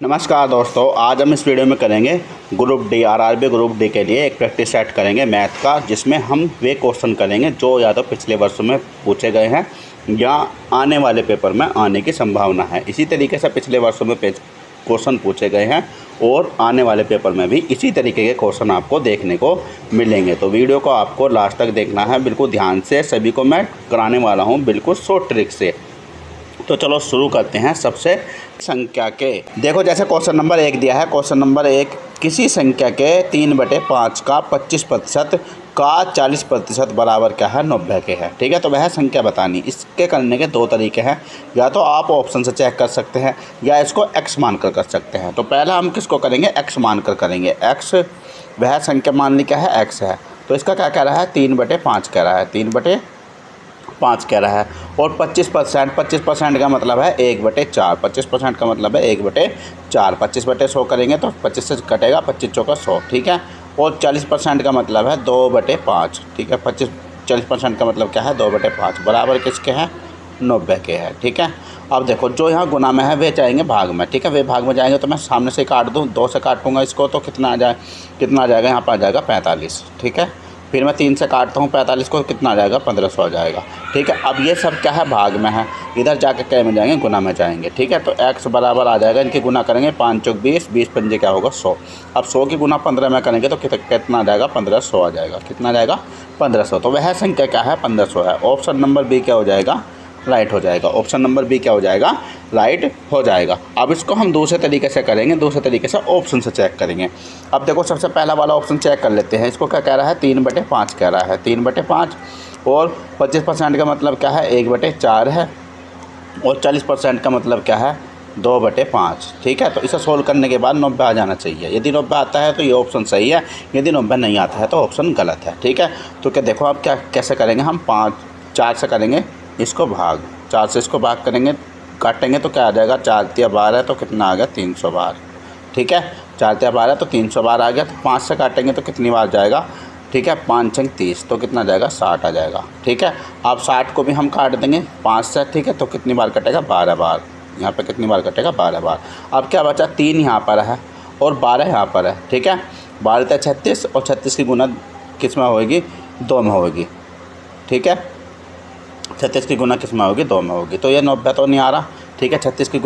नमस्कार दोस्तों, आज हम इस वीडियो में करेंगे group D RRB group D के लिए एक प्रैक्टिस सेट करेंगे मैथ का, जिसमें हम वे क्वेश्चन करेंगे जो या तो पिछले वर्षों में पूछे गए हैं या आने वाले पेपर में आने की संभावना है। इसी तरीके से पिछले वर्षों में क्वेश्चन पूछे गए हैं और आने वाले पेपर में भी इसी तरीके के क्वेश्चन आपको देखने को मिलेंगे। तो वीडियो को आपको लास्ट तक देखना है, बिल्कुल ध्यान से। सभी को मैं कराने वाला हूँ बिल्कुल शॉर्ट ट्रिक से। तो चलो शुरू करते हैं सबसे संख्या के। देखो, जैसे क्वेश्चन नंबर 1 दिया है। क्वेश्चन नंबर 1, किसी संख्या के 3/5 का 25% का 40% बराबर क्या है, 90 के है। ठीक है, तो वह संख्या बतानी। इसके करने के दो तरीके हैं, या तो आप ऑप्शन से चेक कर सकते हैं या इसको x मानकर कर सकते हैं। तो पहला हम किसको करेंगे, x मानकर करेंगे। x वह संख्या मान ली क्या है, x है। तो इसका क्या कह रहा है, 3/5 कह रहा है, 3/5 कह रहा है। और 25% का मतलब है 1/4। 25% का मतलब है 1/4। 25/100 करेंगे तो 25 से कटेगा, 25 चौका 100। ठीक है। और 40% का मतलब है 2/5। ठीक है, 40% का मतलब क्या है, 2/5 बराबर किसके हैं, 90 के है। ठीक है। अब देखो, जो यहाँ गुना में है वे जाएंगे भाग में। ठीक है, वे भाग में जाएंगे तो मैं सामने से काट दूँ, 2 से काटूँगा इसको तो कितना आ जाएगा, यहाँ पर आ जाएगा 45। ठीक है। फिर मैं 3 से काटता हूँ 45 को, कितना आ जाएगा, 1500 आ जाएगा। ठीक है। अब ये सब क्या है, भाग में है। इधर जाकर क्या में जाएंगे, गुना में जाएंगे। ठीक है। तो x बराबर आ जाएगा, इनके गुना करेंगे, 5 चौक 20, 20 पंजे क्या होगा, 100। अब 100 की गुना 15 में करेंगे तो कितना आ जाएगा, 1500 आ जाएगा। कितना आ जाएगा, 1500। तो वह संख्या क्या है, 1500 है। ऑप्शन नंबर बी क्या हो जाएगा, राइट हो जाएगा। ऑप्शन नंबर बी क्या हो जाएगा, राइट हो जाएगा। अब इसको हम दूसरे तरीके से करेंगे, दूसरे तरीके से ऑप्शन से चेक करेंगे। अब देखो, सबसे पहला वाला ऑप्शन चेक कर लेते हैं। इसको क्या कह रहा है, 3/5 कह रहा है, 3/5। और 25% का मतलब क्या है, 1/4 है। और 40% का मतलब क्या है, 2/5। ठीक है। तो इसे सोल्व करने के बाद 90 आ जाना चाहिए। यदि 90 आता है तो ये ऑप्शन सही है, यदि 90 नहीं आता है तो ऑप्शन गलत है। ठीक है। तो क्या देखो, अब कैसे करेंगे हम, 4 से करेंगे इसको भाग, 4 से इसको भाग करेंगे, काटेंगे तो क्या आ जाएगा, 4 तिया 12 है तो कितना आ गया, 300 बार। ठीक है, 4 तिया 12 तो 300 बार आ गया। तो 5 से काटेंगे तो कितनी बार जाएगा, ठीक है, 5 छंग 30 तो कितना जाएगा, 60 आ जाएगा। ठीक है। अब 60 को भी हम काट देंगे 5 से। ठीक है। तो कितनी बार कटेगा, 12 बार। यहाँ पे कितनी बार कटेगा, 12 बार। अब क्या बचा, 3 यहाँ पर है और 12 यहाँ पर है। ठीक है। 12 तिया 36 और 36 की गुना किस में होगी, 2 में होगी। ठीक है, 36 की गुना किस में होगी, 2 में होगी। तो ये 90 तो नहीं आ रहा। ठीक है। 36 की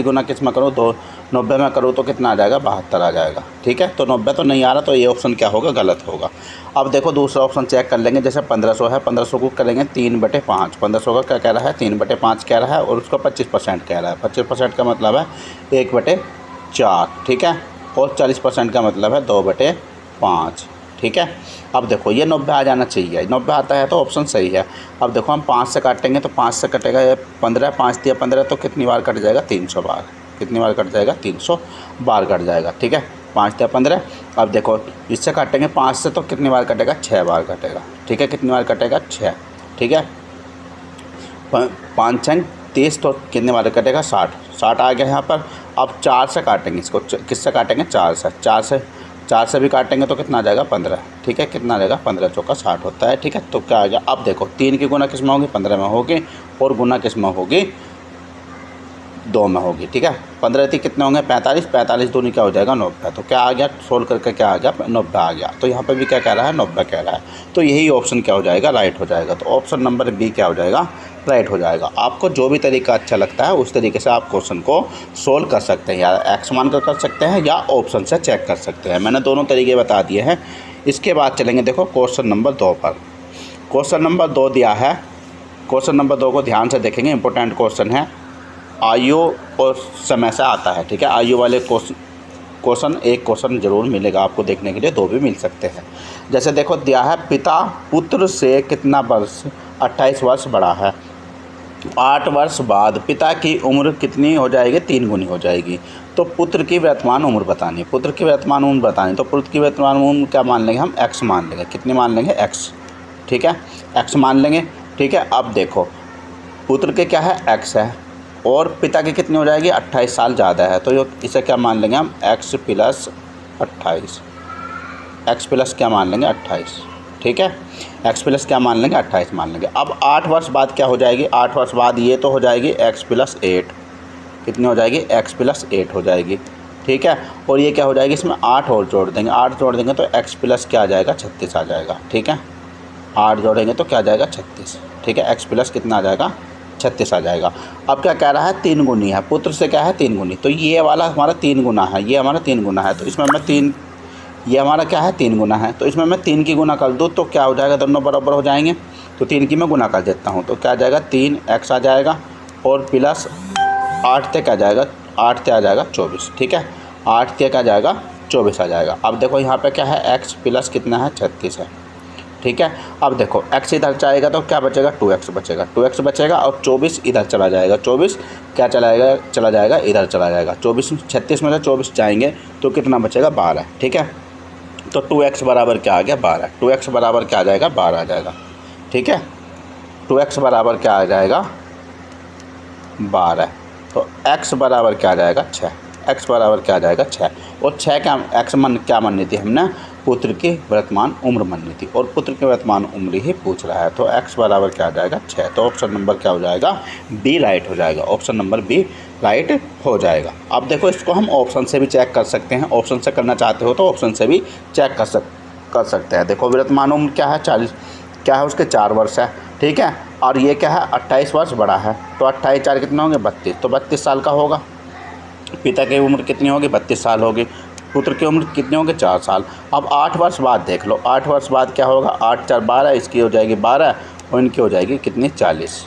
गुना किस में करूँ, 2 90 में करूँ तो कितना आ जाएगा, 72 आ जाएगा। ठीक है। तो 90 तो नहीं आ रहा, तो ये ऑप्शन क्या होगा, गलत होगा। अब देखो, दूसरा ऑप्शन चेक कर लेंगे। जैसे 1500 है, 1500 को करेंगे 3/5। 1500 का क्या कह रहा है, 3/5 कह रहा है और उसका 25% कह रहा है। 25% का मतलब है 1/4। ठीक है। और 40% का मतलब है 2/5। ठीक है। अब देखो, ये 90 आ जाना चाहिए, 90 आता है तो ऑप्शन सही है। अब देखो, हम 5 से काटेंगे तो 5 से कटेगा ये 15, 5 तिया 15 तो कितनी बार कट जाएगा, 300 बार। कितनी बार कट जाएगा, 300 बार कट जाएगा। ठीक है, 5 तिया 15। अब देखो, इससे काटेंगे 5 से तो कितनी बार कटेगा, 6 बार कटेगा। ठीक है, कितनी बार कटेगा, 6। ठीक है। 5 छंग 30 तो कितने बार कटेगा, 60 आ गया यहाँ पर। अब 4 से काटेंगे इसको, किससे काटेंगे, 4 से भी काटेंगे तो कितना आ जाएगा, 15। ठीक है, कितना आ जाएगा, 15 चौका 60 होता है। ठीक है। तो क्या आ गया, अब देखो, 3 की गुना किस में होगी, 15 में होगी और गुना किस में होगी, 2 में होगी। ठीक है। 15 थी कितने होंगे, 45, 45 दूनी क्या हो जाएगा, 90। तो क्या आ गया, सोल्व करके क्या आ गया, 90 आ गया। तो यहाँ पर भी क्या कह रहा है, 90 कह रहा है। तो यही ऑप्शन क्या हो जाएगा, राइट हो जाएगा। तो ऑप्शन नंबर बी क्या हो जाएगा, राइट हो जाएगा। आपको जो भी तरीका अच्छा लगता है उस तरीके से आप क्वेश्चन को सोल्व कर सकते हैं, या एक्स मान कर सकते हैं या ऑप्शन से चेक कर सकते हैं। मैंने दोनों तरीके बता दिए हैं। इसके बाद चलेंगे, देखो क्वेश्चन नंबर 2 पर। क्वेश्चन नंबर 2 दिया है। क्वेश्चन नंबर 2 को ध्यान से देखेंगे, इंपॉर्टेंट क्वेश्चन है, आयु और समय से आता है। ठीक है। आयु वाले क्वेश्चन एक क्वेश्चन जरूर मिलेगा आपको देखने के लिए, 2 भी मिल सकते हैं। जैसे देखो, दिया है, पिता पुत्र से कितना वर्ष, 28 वर्ष बड़ा है। 8 वर्ष बाद पिता की उम्र कितनी हो जाएगी, 3 गुनी हो जाएगी। तो पुत्र की वर्तमान उम्र बतानी, पुत्र की वर्तमान उम्र बतानी। तो पुत्र की वर्तमान उम्र क्या मान लेंगे हम, x मान लेंगे। कितनी मान लेंगे, x। ठीक है, x मान लेंगे। ठीक है। अब देखो, पुत्र के क्या है, x है और पिता की कितनी हो जाएगी, 28 साल ज़्यादा है। तो इसे क्या मान लेंगे हम, x प्लस 28। x प्लस क्या मान लेंगे, 28। ठीक है, x प्लस क्या मान लेंगे, 28 मान लेंगे। अब 8 वर्ष बाद क्या हो जाएगी, 8 वर्ष बाद ये तो हो जाएगी x प्लस 8। कितनी हो जाएगी, x + 8 हो जाएगी। ठीक है, और ये क्या हो जाएगी, इसमें 8 और जोड़ देंगे, 8 जोड़ देंगे तो x प्लस क्या आ जाएगा, 36 आ जाएगा। ठीक है, 8 जोड़ेंगे तो क्या आ जाएगा, 36। ठीक है, x प्लस कितना आ जाएगा, 36 आ जाएगा। अब क्या कह रहा है, 3 गुनी है, पुत्र से क्या है 3 गुनी, तो ये वाला हमारा 3 गुना है, ये हमारा 3 गुना है, तो इसमें मैं 3, ये हमारा क्या है 3 गुना है, तो इसमें मैं 3 की गुना कर दूँ तो क्या हो जाएगा, दोनों बराबर हो जाएंगे, तो 3 की मैं गुना कर देता हूँ, तो क्या आ जाएगा 3x आ जाएगा और प्लस 8 तक आ जाएगा, 8 तक आ जाएगा 24। ठीक है, 8 तक आ जाएगा 24 आ जाएगा। अब देखो यहाँ पे क्या है, x प्लस कितना है, 36 है। ठीक है, अब देखो x इधर जाएगा तो क्या बचेगा, 2x बचेगा, 2x बचेगा और 24 इधर चला जाएगा, 24 क्या चला जाएगा इधर चला जाएगा, 24 36 में से 24 जाएंगे तो कितना बचेगा, 12। ठीक है, तो 2x बराबर क्या आ गया, 12। 2x बराबर क्या आ जाएगा, 12 आ जाएगा। ठीक है, 2x बराबर क्या आ जाएगा, 12। तो x बराबर क्या आ जाएगा, 6। x बराबर क्या आ जाएगा, 6। और 6 क्या x क्या माननी थी हमने, पुत्र की वर्तमान उम्र माननी थी, और पुत्र की वर्तमान उम्र ही पूछ रहा है, तो x बराबर क्या आ जाएगा, 6। तो ऑप्शन नंबर क्या हो जाएगा, बी राइट हो जाएगा। ऑप्शन नंबर बी राइट हो जाएगा। अब देखो इसको हम ऑप्शन से भी चेक कर सकते हैं, ऑप्शन से करना चाहते हो तो ऑप्शन से भी चेक कर सकते हैं। देखो वर्तमान उम्र क्या है, 40 क्या है, उसके 4 वर्ष है। ठीक है, और ये क्या है, 28 वर्ष बड़ा है, तो 28 4 कितने होंगे, 32, तो 32 साल का होगा। पिता की उम्र कितनी होगी, 32 साल होगी। पुत्र की उम्र कितनी होगी, 4 साल। अब 8 वर्ष बाद देख लो, 8 वर्ष बाद क्या होगा, 8 4 12, इसकी हो जाएगी 12 और इनकी हो जाएगी कितनी, 40।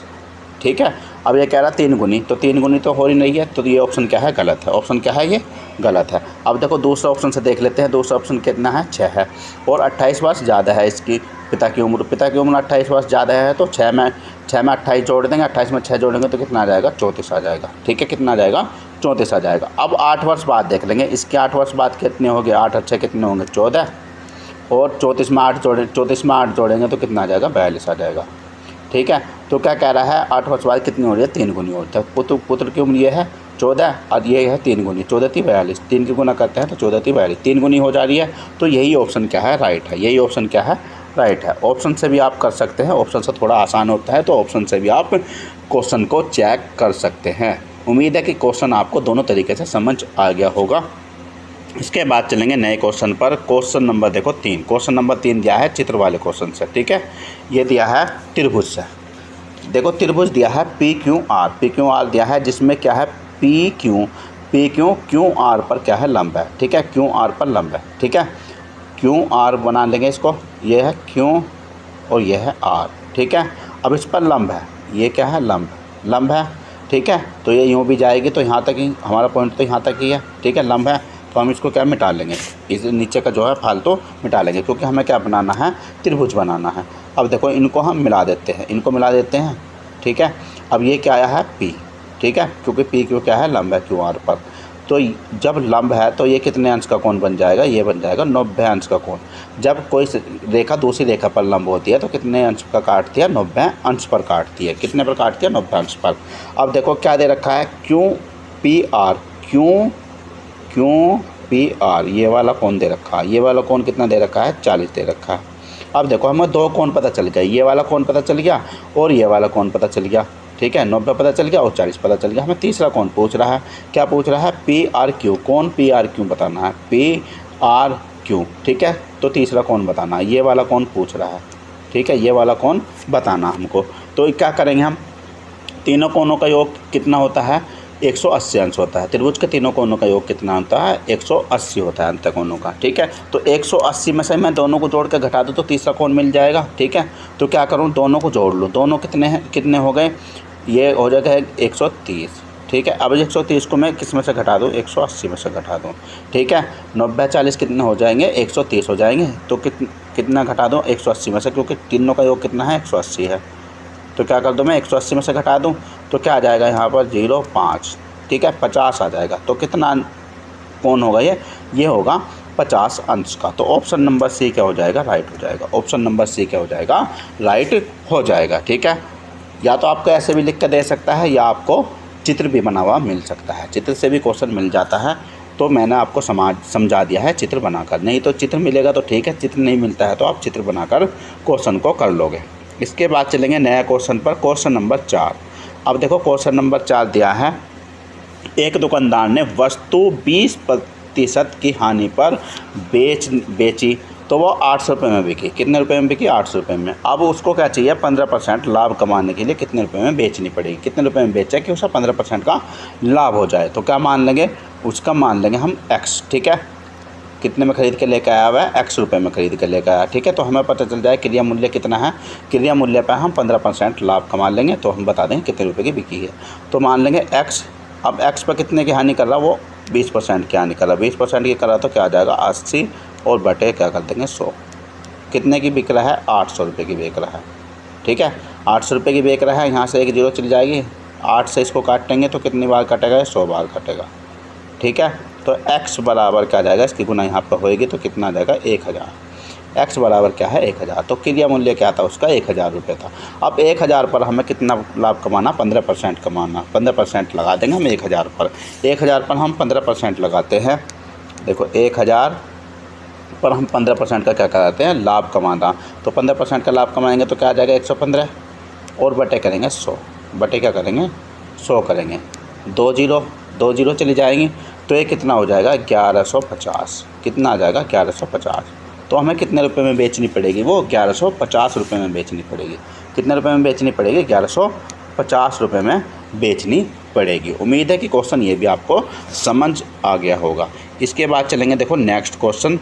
ठीक है, अब ये कह रहा है 3 गुनी, तो 3 गुनी तो हो ही नहीं है, तो ये ऑप्शन क्या है, गलत है। ऑप्शन क्या है, ये गलत है। अब देखो दूसरा ऑप्शन से देख लेते हैं, दूसरा ऑप्शन कितना है, 6 है, और 28 वर्ष ज़्यादा है इसकी पिता की उम्र 28 वर्ष ज़्यादा है, तो 6 में 28 जोड़ देंगे, 28 में 6 जोड़ेंगे तो कितना आ जाएगा, 34 आ जाएगा। ठीक है, कितना आ जाएगा, 34 आ जाएगा। अब 8 वर्ष बाद देख लेंगे, इसके 8 वर्ष बाद कितने हो गए, 8 अच्छे कितने होंगे, 14, और 34 में 8 जोड़ेंगे तो कितना आ जाएगा, 42 आ जाएगा। ठीक है, तो क्या कह रहा है, 8 वर्ष बाद कितनी हो रही है, 3 गुनी होती है। पुत्र की उम्र ये है 14 और ये है 3 गुनी, 14 × 42, 3 की गुना करते हैं तो 14 × 42, 3 गुनी हो जा रही है। तो यही ऑप्शन क्या है, राइट है। यही ऑप्शन क्या है, राइट है। ऑप्शन से भी आप कर सकते हैं, ऑप्शन से थोड़ा आसान होता है, तो ऑप्शन से भी आप क्वेश्चन को चेक कर सकते हैं। उम्मीद है कि क्वेश्चन आपको दोनों तरीके से समझ आ गया होगा। इसके बाद चलेंगे नए क्वेश्चन पर। क्वेश्चन नंबर देखो 3, क्वेश्चन नंबर 3 दिया है चित्र वाले क्वेश्चन से। ठीक है, ये दिया है त्रिभुज से। देखो त्रिभुज दिया है PQR दिया है, जिसमें क्या है, QR पर क्या है, लंब है। ठीक है, QR पर लंब है। ठीक है, QR बना लेंगे इसको, ये है Q और ये है R। ठीक है, अब इस पर लंब है, ये क्या है, लंब है। ठीक है, तो ये यूँ भी जाएगी तो यहाँ तक ही, हमारा पॉइंट तो यहाँ तक ही है। ठीक है, लंब है, तो हम इसको क्या मिटा लेंगे, इस नीचे का जो है फालतू मिटा लेंगे, क्योंकि हमें क्या बनाना है, त्रिभुज बनाना है। अब देखो इनको हम मिला देते हैं, ठीक है। अब ये क्या आया है, P। ठीक है, क्योंकि PQ क्या है, लंब है QR पर। तो जब लंब है तो ये कितने अंश का कोण बन जाएगा, ये बन जाएगा 90 अंश का कोण। जब कोई रेखा दूसरी रेखा पर लंब होती है तो कितने अंश का काटती है, 90 अंश पर काटती है। कितने पर काटती है, 90 अंश पर। अब देखो क्या दे रखा है, QPR, ये वाला कोण दे रखा है। ये वाला कोण कितना दे रखा है, 40 दे रखा है। अब देखो हमें 2 कोण पता चल गया, ये वाला कोण पता चल गया और ये वाला कोण पता चल गया। ठीक है, 90 पता चल गया और 40 पता चल गया। हमें तीसरा कोण पूछ रहा है, क्या पूछ रहा है, PRQ, कोण PRQ बताना है, PRQ। ठीक है, तो तीसरा कोण बताना है, ये वाला कोण पूछ रहा है। ठीक है, ये वाला कोण बताना हमको। तो क्या करेंगे हम, तीनों कोणों का योग कितना होता है, 180 अंश होता है। त्रिभुज के तीनों कोणों का योग कितना होता है, 180 होता है अंत कोणों का। ठीक है, तो 180 में से मैं दोनों को जोड़ कर घटा दूँ तो तीसरा कोण मिल जाएगा। ठीक है, तो क्या करूँ, दोनों को जोड़ लूँ। दोनों कितने हो गए, ये हो जाएगा 130। ठीक है, अब 130 को मैं किस में से घटा दूँ, 180 में से घटा दूँ। ठीक है, 90 40 कितने हो जाएंगे, 130 हो जाएंगे। तो कितना घटा दूँ, 180 में से, क्योंकि तीनों का योग कितना है, 180 है। तो क्या कर दूँ, मैं 180 में से घटा दूँ तो क्या आ जाएगा, यहाँ पर 0.5। ठीक है, 50 आ जाएगा। तो कितना कोण होगा, ये होगा 50 अंश का। तो ऑप्शन नंबर सी क्या हो जाएगा, राइट हो जाएगा। ऑप्शन नंबर सी क्या हो जाएगा, राइट हो जाएगा। ठीक है, या तो आपको ऐसे भी लिख कर दे सकता है, या आपको चित्र भी बना हुआ मिल सकता है। चित्र से भी क्वेश्चन मिल जाता है, तो मैंने आपको समझा दिया है चित्र बनाकर। नहीं तो चित्र मिलेगा तो ठीक है, चित्र नहीं मिलता है तो आप चित्र बनाकर क्वेश्चन को कर लोगे। इसके बाद चलेंगे नया क्वेश्चन पर, क्वेश्चन नंबर 4। अब देखो क्वेश्चन नंबर 4 दिया है एक दुकानदार ने वस्तु 20% की हानि पर बेची तो वो 800 रुपये में बिकी। कितने रुपए में बिकी? 800 रुपये में। अब उसको क्या चाहिए? 15% लाभ कमाने के लिए कितने रुपए में बेचनी पड़ेगी? कितने रुपए में बेचा कि उसका 15% का लाभ हो जाए? तो क्या मान लेंगे? उसका मान लेंगे हम x। ठीक है, कितने में खरीद के लेकर आया हुआ है? x रुपये में खरीद के लेकर आया। ठीक है, तो हमें पता चल जाए क्रिया मूल्य कितना है। क्रिया मूल्य पर हम 15% लाभ कमा लेंगे तो हम बता देंगे कितने रुपये की बिकी है। तो मान लेंगे x। अब x पर कितने की हानि कर रहा? वो 20% की हानि कर रहा। 20% की कर रहा तो क्या आ जाएगा? 80 और बटे क्या कर देंगे? 100। कितने की बिक रहा है? 800 रुपये की बिक रहा है। ठीक है, 800 रुपये की बिक रहा है। यहाँ से एक जीरो चली जाएगी, 8 से इसको काटेंगे तो कितनी बार कटेगा? 100 बार कटेगा। ठीक है, तो x बराबर क्या आ जाएगा? इसकी गुना यहाँ पर होएगी तो कितना आ जाएगा? 1000। x बराबर क्या है? 1000। तो क्रिया मूल्य क्या था उसका? 1000 रुपये था। अब 1000 पर हमें कितना लाभ कमाना? 15% कमाना। 15% लगा देंगे हम 1000 पर। 1000 पर हम 15% लगाते हैं। देखो 1000 पर हम 15% का क्या कराते हैं? लाभ कमाना। तो 15% का लाभ कमाएंगे तो क्या आ जाएगा? 115 और बटे करेंगे 100। बटे क्या करेंगे? 100 करेंगे। 2 जीरो चली जाएंगी तो ये कितना हो जाएगा? 1150। कितना आ जाएगा? 1150। तो हमें कितने रुपए में बेचनी पड़ेगी? वो 1150 रुपये में बेचनी पड़ेगी। कितने रुपए में बेचनी पड़ेगी? 1150 रुपये में बेचनी पड़ेगी। उम्मीद है कि क्वेश्चन ये भी आपको समझ आ गया होगा। इसके बाद चलेंगे देखो नेक्स्ट क्वेश्चन।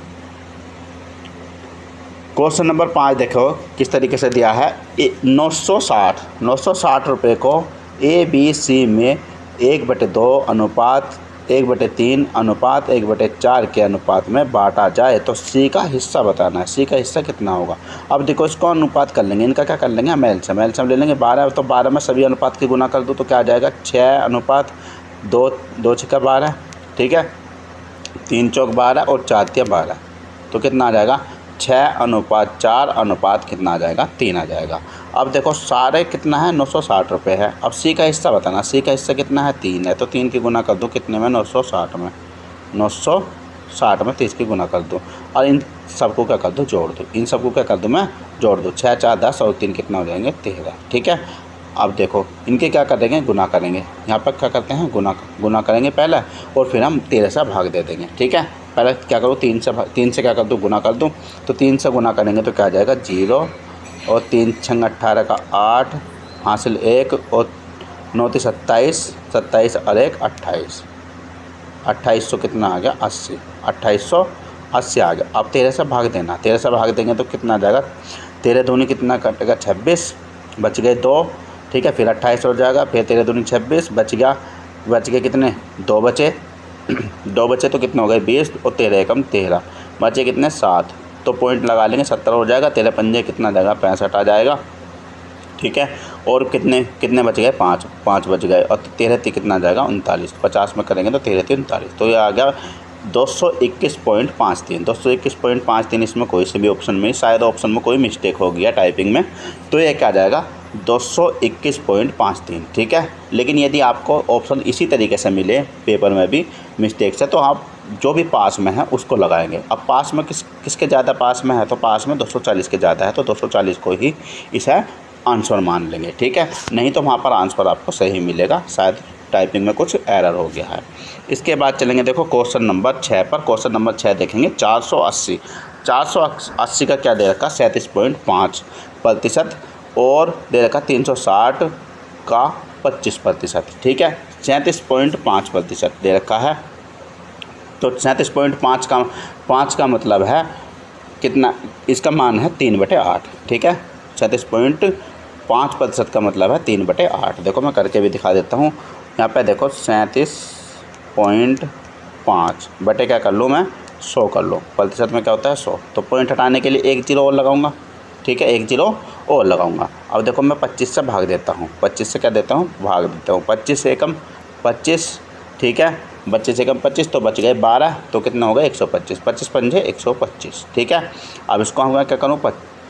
क्वेश्चन नंबर 5 देखो किस तरीके से दिया है। 960 रुपये को ABC में 1/2 अनुपात 1/3 अनुपात 1/4 के अनुपात में बांटा जाए तो C का हिस्सा बताना है। C का हिस्सा कितना होगा? अब देखो इसको अनुपात कर लेंगे, इनका क्या कर लेंगे? हम एलसीएम ले लेंगे। 12 तो 12 में सभी अनुपात की गुना कर दो तो क्या आ जाएगा? 6 अनुपात 2 2 6 12। ठीक है, 3 चौक 12 और 4 तिया 12। तो कितना आ जाएगा? 6:4 अनुपात कितना आ जाएगा? 3 आ जाएगा। अब देखो सारे कितना है? 960 रुपये है। अब C का हिस्सा बताना। C का हिस्सा कितना है? 3 है। तो 3 की गुना कर दो कितने में? 960 में। 960 में 30 की गुना कर दो और इन सबको क्या कर दो? जोड़ दो। इन सबको क्या कर दो? मैं जोड़ दो। 6 4 10 और 3 कितना हो जाएंगे? 13। ठीक है, अब देखो इनके क्या करेंगे? गुना करेंगे। यहाँ पर क्या करते हैं? गुना करेंगे पहले और फिर हम 13 से भाग दे देंगे। ठीक है, पहले क्या करूँ? 3 से क्या कर दूँ? गुना कर दूँ। तो 3 से गुना करेंगे तो क्या आ जाएगा? 0 और 3 6 18 का 8 हासिल 1 और 9 3 27 27 और 1 28। 2800 कितना आ गया? 80। 2880 आ गया। अब 13 से भाग देना। 13 से भाग देंगे तो कितना आ जाएगा? 13 दूनी कितना कटेगा? 26। बच गए 2। ठीक है, फिर 28 हो जाएगा। फिर 13 दूनी 26 बच गए कितने? 2 बचे। 2 बचे तो कितने हो गए? 20 और 13 एकम 13 बचे कितने? 7। तो पॉइंट लगा लेंगे, 70 हो जाएगा। 13 पंजे कितना आ जाएगा? 65 आ जाएगा। ठीक है, और कितने बच गए? 5 बच गए और 13 कितना आ जाएगा? 39। 50 में करेंगे तो 13 39। तो ये आ गया 221.53। 221.53। इसमें कोई से भी ऑप्शन में, शायद ऑप्शन में कोई मिस्टेक हो गया टाइपिंग में, तो ये क्या आ जाएगा? 221.53। ठीक है, लेकिन यदि आपको ऑप्शन इसी तरीके से मिले पेपर में भी मिस्टेक से तो आप जो भी पास में है उसको लगाएंगे। अब पास में किसके ज़्यादा पास में है? तो पास में 240 के ज़्यादा है तो 240 को ही इसे आंसर मान लेंगे। ठीक है, नहीं तो वहाँ पर आंसर आपको सही मिलेगा, शायद टाइपिंग में कुछ एरर हो गया है। इसके बाद चलेंगे देखो क्वेश्चन नंबर 6 पर। क्वेश्चन नंबर 6 देखेंगे। 480 का क्या दे रखा? 37.5% और दे रखा 360 का 25%। ठीक है, 37.5% दे रखा है। तो 37.5 का मतलब है कितना? इसका मान है 3/8। ठीक है, 37.5% का मतलब है 3/8। देखो मैं करके भी दिखा देता हूँ। यहाँ पे देखो 37.5 बटे क्या कर लूँ मैं? 100 कर लो। प्रतिशत में क्या होता है? 100। तो पॉइंट हटाने के लिए 1 जीरो और लगाऊंगा। ठीक है, 1 जीरो और लगाऊंगा। अब देखो मैं 25 से भाग देता हूँ। 25 से क्या देता हूँ? भाग देता हूँ। 25 से एकम 25। ठीक है, 25 से एकम 25 तो बच गए 12। तो कितना होगा? 125। 25 पंजे 125। ठीक है, अब इसको हम क्या करूँ?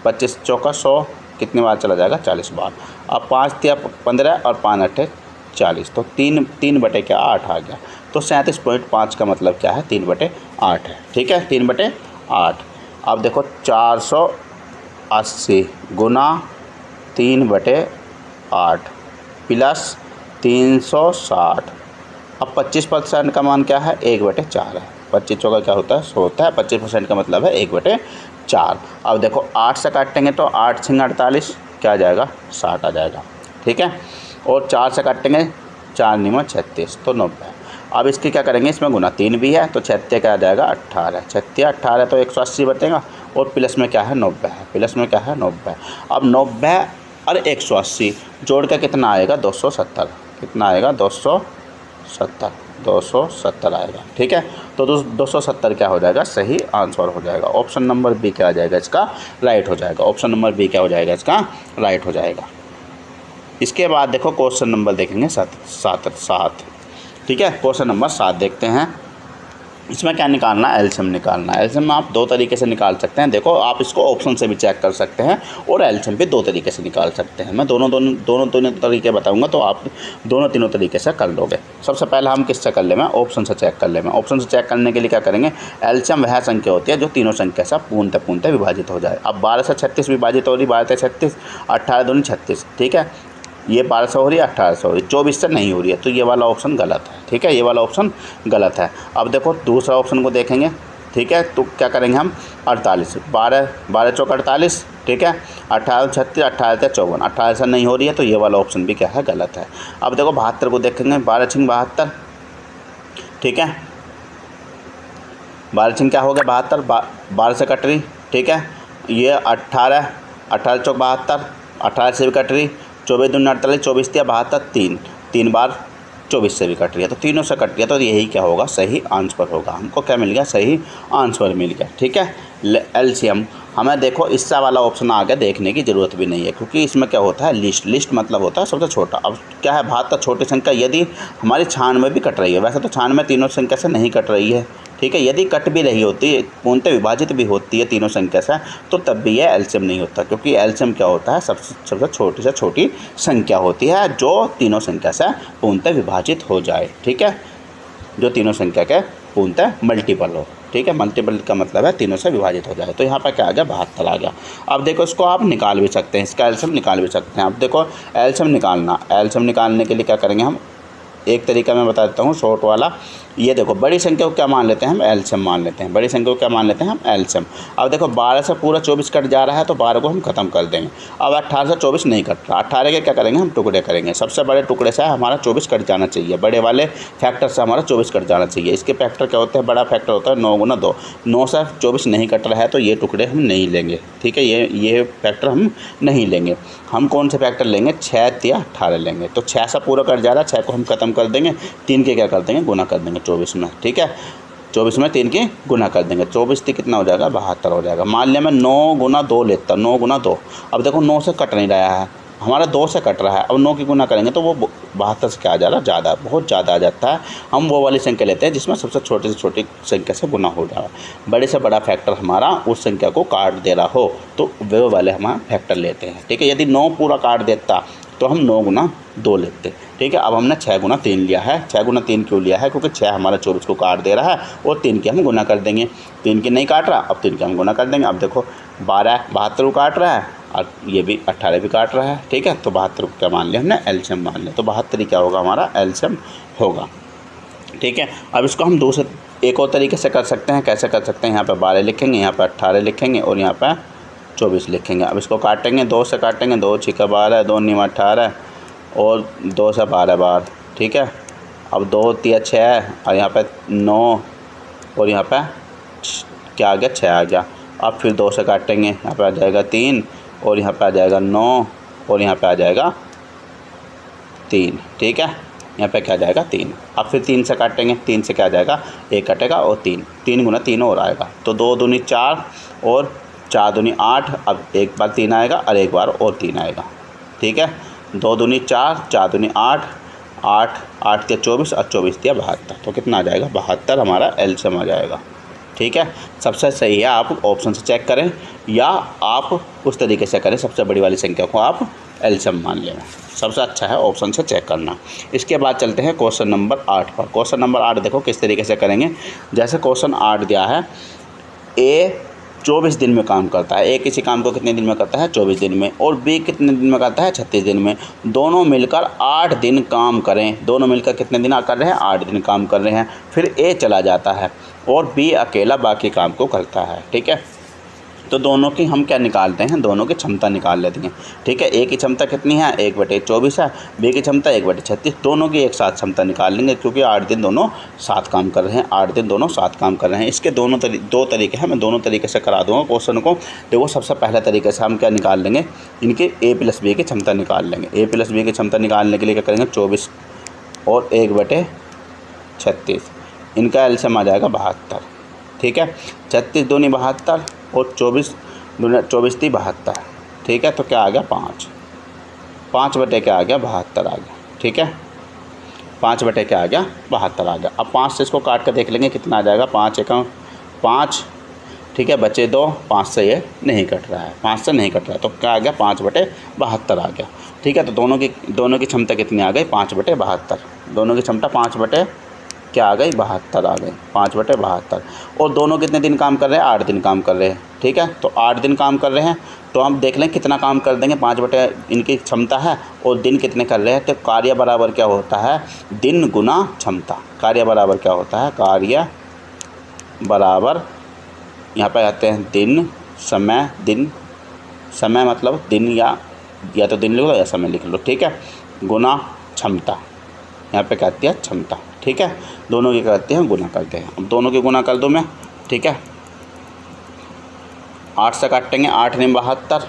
25 चौका 100 कितनी बार चला जाएगा? 40 बार। अब 5 तिया 15 और 5 8 40। तो 3/8 आ गया। तो 37.5 का मतलब क्या है? 3/8 है। ठीक है, 3/8। अब देखो 480 गुना 3/8 प्लस 360 अब 25% का मान क्या है, 1/4 है। 25 चौका क्या होता है, 100 होता है। 25% का मतलब है 1/4। अब देखो 8 से काटेंगे तो 8 × 48 क्या आ जाएगा, 60 आ जाएगा, ठीक है। और 4 से काटेंगे, 4 × 36 तो 90। अब इसके क्या करेंगे, इसमें गुना 3 भी है तो 36 क्या आ जाएगा, 18। 36 18 तो 180 बचेगा और प्लस में क्या है, 90 है। प्लस में क्या है, 90। अब 90 और 180 जोड़ के कितना आएगा, 270। कितना आएगा, 270 आएगा, ठीक है। तो 270 क्या हो जाएगा, सही आंसर हो जाएगा। ऑप्शन नंबर बी क्या आ जाएगा, इसका राइट हो जाएगा। ऑप्शन नंबर बी क्या हो जाएगा, इसका राइट हो जाएगा। इसके बाद देखो क्वेश्चन नंबर देखेंगे 7। ठीक है, क्वेश्चन नंबर 7 देखते हैं। इसमें क्या निकालना है, एलसीएम निकालना है। एलसीएम आप 2 तरीके से निकाल सकते हैं। देखो आप इसको ऑप्शन से भी चेक कर सकते हैं और एलसीएम भी 2 तरीके से निकाल सकते हैं। मैं दोनों तरीके बताऊंगा तो आप तीनों तरीके से कर लोगे। सबसे पहले हम किससे कर लेंगे, ऑप्शन से चेक कर लेंगे। ऑप्शन से चेक करने के लिए क्या करेंगे, एलसीएम वह संख्या होती है जो तीनों संख्या से पूर्णतः विभाजित हो जाए। अब 12 से 36 विभाजित हो रही, 12 से 36, 18 दूनी 36, ठीक है। ये 1200 हो रही है, 1800 हो रही है, 24 से नहीं हो रही है, तो ये वाला ऑप्शन गलत है, ठीक है। ये वाला ऑप्शन गलत है। अब देखो दूसरा ऑप्शन को देखेंगे, ठीक है। तो क्या करेंगे हम, 48, 12 चौक 48, ठीक है। 18 36, 18 54, 18 से नहीं हो रही है, तो ये वाला ऑप्शन भी क्या है, गलत है। अब देखो 72 को देखेंगे, 12 × 72, ठीक है। 12 × क्या हो गया, 72, 12 से कट रही, ठीक है। ये 18 चौक 72, 18 से भी कट रही, 24 दूनी 48, 24 × 72, 3 बार 24 से भी कट रही है, तो तीनों से कट गया, तो यही क्या होगा, सही आंसर होगा। हमको क्या मिल गया, सही आंसर मिल गया, ठीक है। एलसीएम हमें देखो इससे वाला ऑप्शन आगे देखने की ज़रूरत भी नहीं है, क्योंकि इसमें क्या होता है, लिस्ट मतलब होता है सबसे छोटा। अब क्या है, 72 छोटी संख्या यदि हमारी 96 भी कट रही है, वैसे तो 96 तीनों संख्या से नहीं कट रही है, ठीक है। यदि कट भी रही होती है, पूर्णतः विभाजित भी होती है तीनों संख्या से, तो तब भी यह एलसीएम नहीं होता, क्योंकि एलसीएम क्या होता है, सबसे छोटी से छोटी संख्या होती है जो तीनों संख्या से पूर्णतः विभाजित हो जाए, ठीक है। जो तीनों संख्या के पूर्णतः मल्टीपल हो, ठीक है। मल्टीपल का मतलब है तीनों से विभाजित हो जाए। तो यहाँ पर क्या आ गया, 72 आ गया। अब देखो इसको आप निकाल भी सकते हैं, इसका एलसीएम निकाल भी सकते हैं। अब देखो एलसीएम निकालने के लिए क्या करेंगे हम, एक तरीका मैं बता देता हूँ शॉर्ट वाला। ये देखो बड़ी संख्या को क्या मान लेते हैं हम, एलसीएम मान लेते हैं। बड़ी संख्या को क्या मान लेते हैं हम, एलसीएम। अब देखो 12 से पूरा 24 कट जा रहा है, तो 12 को हम खत्म कर देंगे। अब 18 से 24 नहीं कट रहा, 18 के क्या करेंगे हम, टुकड़े करेंगे। सबसे बड़े टुकड़े से हमारा 24 कट जाना चाहिए, बड़े वाले फैक्टर से हमारा 24 कट जाना चाहिए। इसके फैक्टर क्या होते हैं, बड़ा फैक्टर होता है 9 × 2। 9 से 24 नहीं कट रहा है, तो ये टुकड़े हम नहीं लेंगे, ठीक है। ये फैक्टर हम नहीं लेंगे। हम कौन से फैक्टर लेंगे, 6 या 18 लेंगे। तो 6 से पूरा कट जा रहा है, 6 को हम खत्म कर देंगे, 3 के क्या कर देंगे, गुना कर देंगे 24 में, ठीक है। 24 में 3 के गुना कर देंगे, 24 कितना हो जाएगा, 72 हो जाएगा। मान लिया मैं 9 × 2 लेता, 9 × 2। अब देखो 9 से कट नहीं रहा है हमारा, 2 से कट रहा है। अब 9 की गुना करेंगे तो वो 72 से क्या आ जा रहा है, ज़्यादा, बहुत ज़्यादा आ जाता है। हम वो वाली संख्या लेते हैं जिसमें सबसे छोटी से छोटी संख्या से गुना हो जाए। बड़े से बड़ा फैक्टर हमारा उस संख्या को काट दे रहा हो, तो वो वाले हम फैक्टर लेते हैं, ठीक है। यदि 9 पूरा काट देता तो हम 9 × 2 लेते, ठीक है। अब हमने 6 × 3 लिया है। 6 × 3 क्यों लिया है, क्योंकि 6 हमारा 24 को काट दे रहा है और 3 के हम गुना कर देंगे। 3 के नहीं काट रहा, अब 3 के हम गुना कर देंगे। अब देखो 12 72 को काट रहा है और ये भी 18 भी काट रहा है, ठीक है। तो 72 को क्या मान लिया हमने, एलसीएम मान लिया। तो 72 क्या होगा, हमारा एलसीएम होगा, ठीक है। अब इसको हम एक और तरीके से कर सकते हैं। कैसे कर सकते हैं, यहाँ पे 12 लिखेंगे, यहाँ पे 18 लिखेंगे और यहाँ पे 24 लिखेंगे। अब इसको काटेंगे, 2 से काटेंगे, 2 × 6 12, 2 × 9 18 और 2 से 12 बार, ठीक है। अब 2 × 3 6 और यहाँ पे 9 और यहाँ पे क्या आ गया, 6 आ गया। अब फिर 2 से काटेंगे, यहाँ पे आ जाएगा 3 और यहाँ पे आ जाएगा 9 और यहाँ पे आ जाएगा 3, ठीक है। यहाँ पे क्या आ जाएगा, 3। अब फिर 3 से काटेंगे, 3 से क्या आ जाएगा, 1 कटेगा और 3 × 3 और आएगा। तो 2 दूनी 4 और 4 दूनी 8। अब एक बार 3 आएगा और एक बार और 3 आएगा, ठीक है। 2 दूनी 4, 4 दूनी 8, 8 × 24 और 24 × 72। तो कितना आ जाएगा, 72 हमारा एलसीएम आ जाएगा, ठीक है। सबसे सही है आप ऑप्शन से चेक करें या आप उस तरीके से करें, सबसे बड़ी वाली संख्या को आप एलसीएम मान लें। सबसे अच्छा है ऑप्शन से चेक करना। इसके बाद चलते हैं क्वेश्चन नंबर 8 पर। क्वेश्चन नंबर 8 देखो किस तरीके से करेंगे। जैसे क्वेश्चन 8 दिया है, ए 24 दिन में काम करता है। ए किसी काम को कितने दिन में करता है? 24 दिन में। और बी कितने दिन में करता है? 36 दिन में। दोनों मिलकर 8 दिन काम करें। दोनों मिलकर कितने दिन कर रहे हैं? 8 दिन काम कर रहे हैं। फिर ए चला जाता है और बी अकेला बाकी काम को करता है। ठीक है, तो दोनों की हम क्या निकालते हैं? दोनों की क्षमता निकाल लेते हैं। ठीक है, ए की क्षमता कितनी है? 1/24 है। बी की क्षमता 1/36। दोनों की एक साथ क्षमता निकाल लेंगे, क्योंकि 8 दिन दोनों साथ काम कर रहे हैं। 8 दिन दोनों साथ काम कर रहे हैं। इसके दो तरीके हैं, मैं दोनों तरीके से करा दूँगा क्वेश्चन को। देखो, सबसे पहले तरीके से हम क्या निकाल लेंगे? इनके ए प्लस बी की क्षमता निकाल लेंगे। ए प्लस बी की क्षमता निकालने के लिए क्या करेंगे? 24 और 1/36, इनका एलसीएम आ जाएगा 72। ठीक है, 36 दूनी 72 और 24 दूनी 24 × 72। ठीक है, तो क्या आ गया? 5 बटे क्या आ गया? 72 आ गया। ठीक है, 5 बटे क्या आ गया? 72 आ गया। अब 5 से इसको काट कर देख लेंगे कितना आ जाएगा। 5 एकम 5, ठीक है, बचे 2। 5 से ये नहीं कट रहा है, 5 से नहीं कट रहा है, तो क्या आ गया? 5/72 आ गया। ठीक है, तो दोनों की क्षमता कितनी आ गई? 5/72। दोनों की क्षमता 5 बटे क्या आ गई? 72 आ गई। 5/72। और दोनों कितने दिन काम कर रहे हैं? 8 दिन काम कर रहे हैं। ठीक है, तो 8 दिन काम कर रहे हैं, तो हम देख लें कितना काम कर देंगे। 5 बटे इनकी क्षमता है और दिन कितने कर रहे हैं, तो कार्य बराबर क्या होता है? दिन गुना क्षमता। कार्य बराबर क्या होता है? कार्य बराबर, यहाँ पे आते हैं दिन, समय, दिन, समय मतलब दिन, या तो दिन लिख लो या समय लिख लो। ठीक है, गुना क्षमता, यहाँ पे कहती है क्षमता। ठीक है, दोनों की करते हैं गुना करते हैं। अब दोनों की गुना कर दो मैं। ठीक है, 8 से काटेंगे, 8 × 72,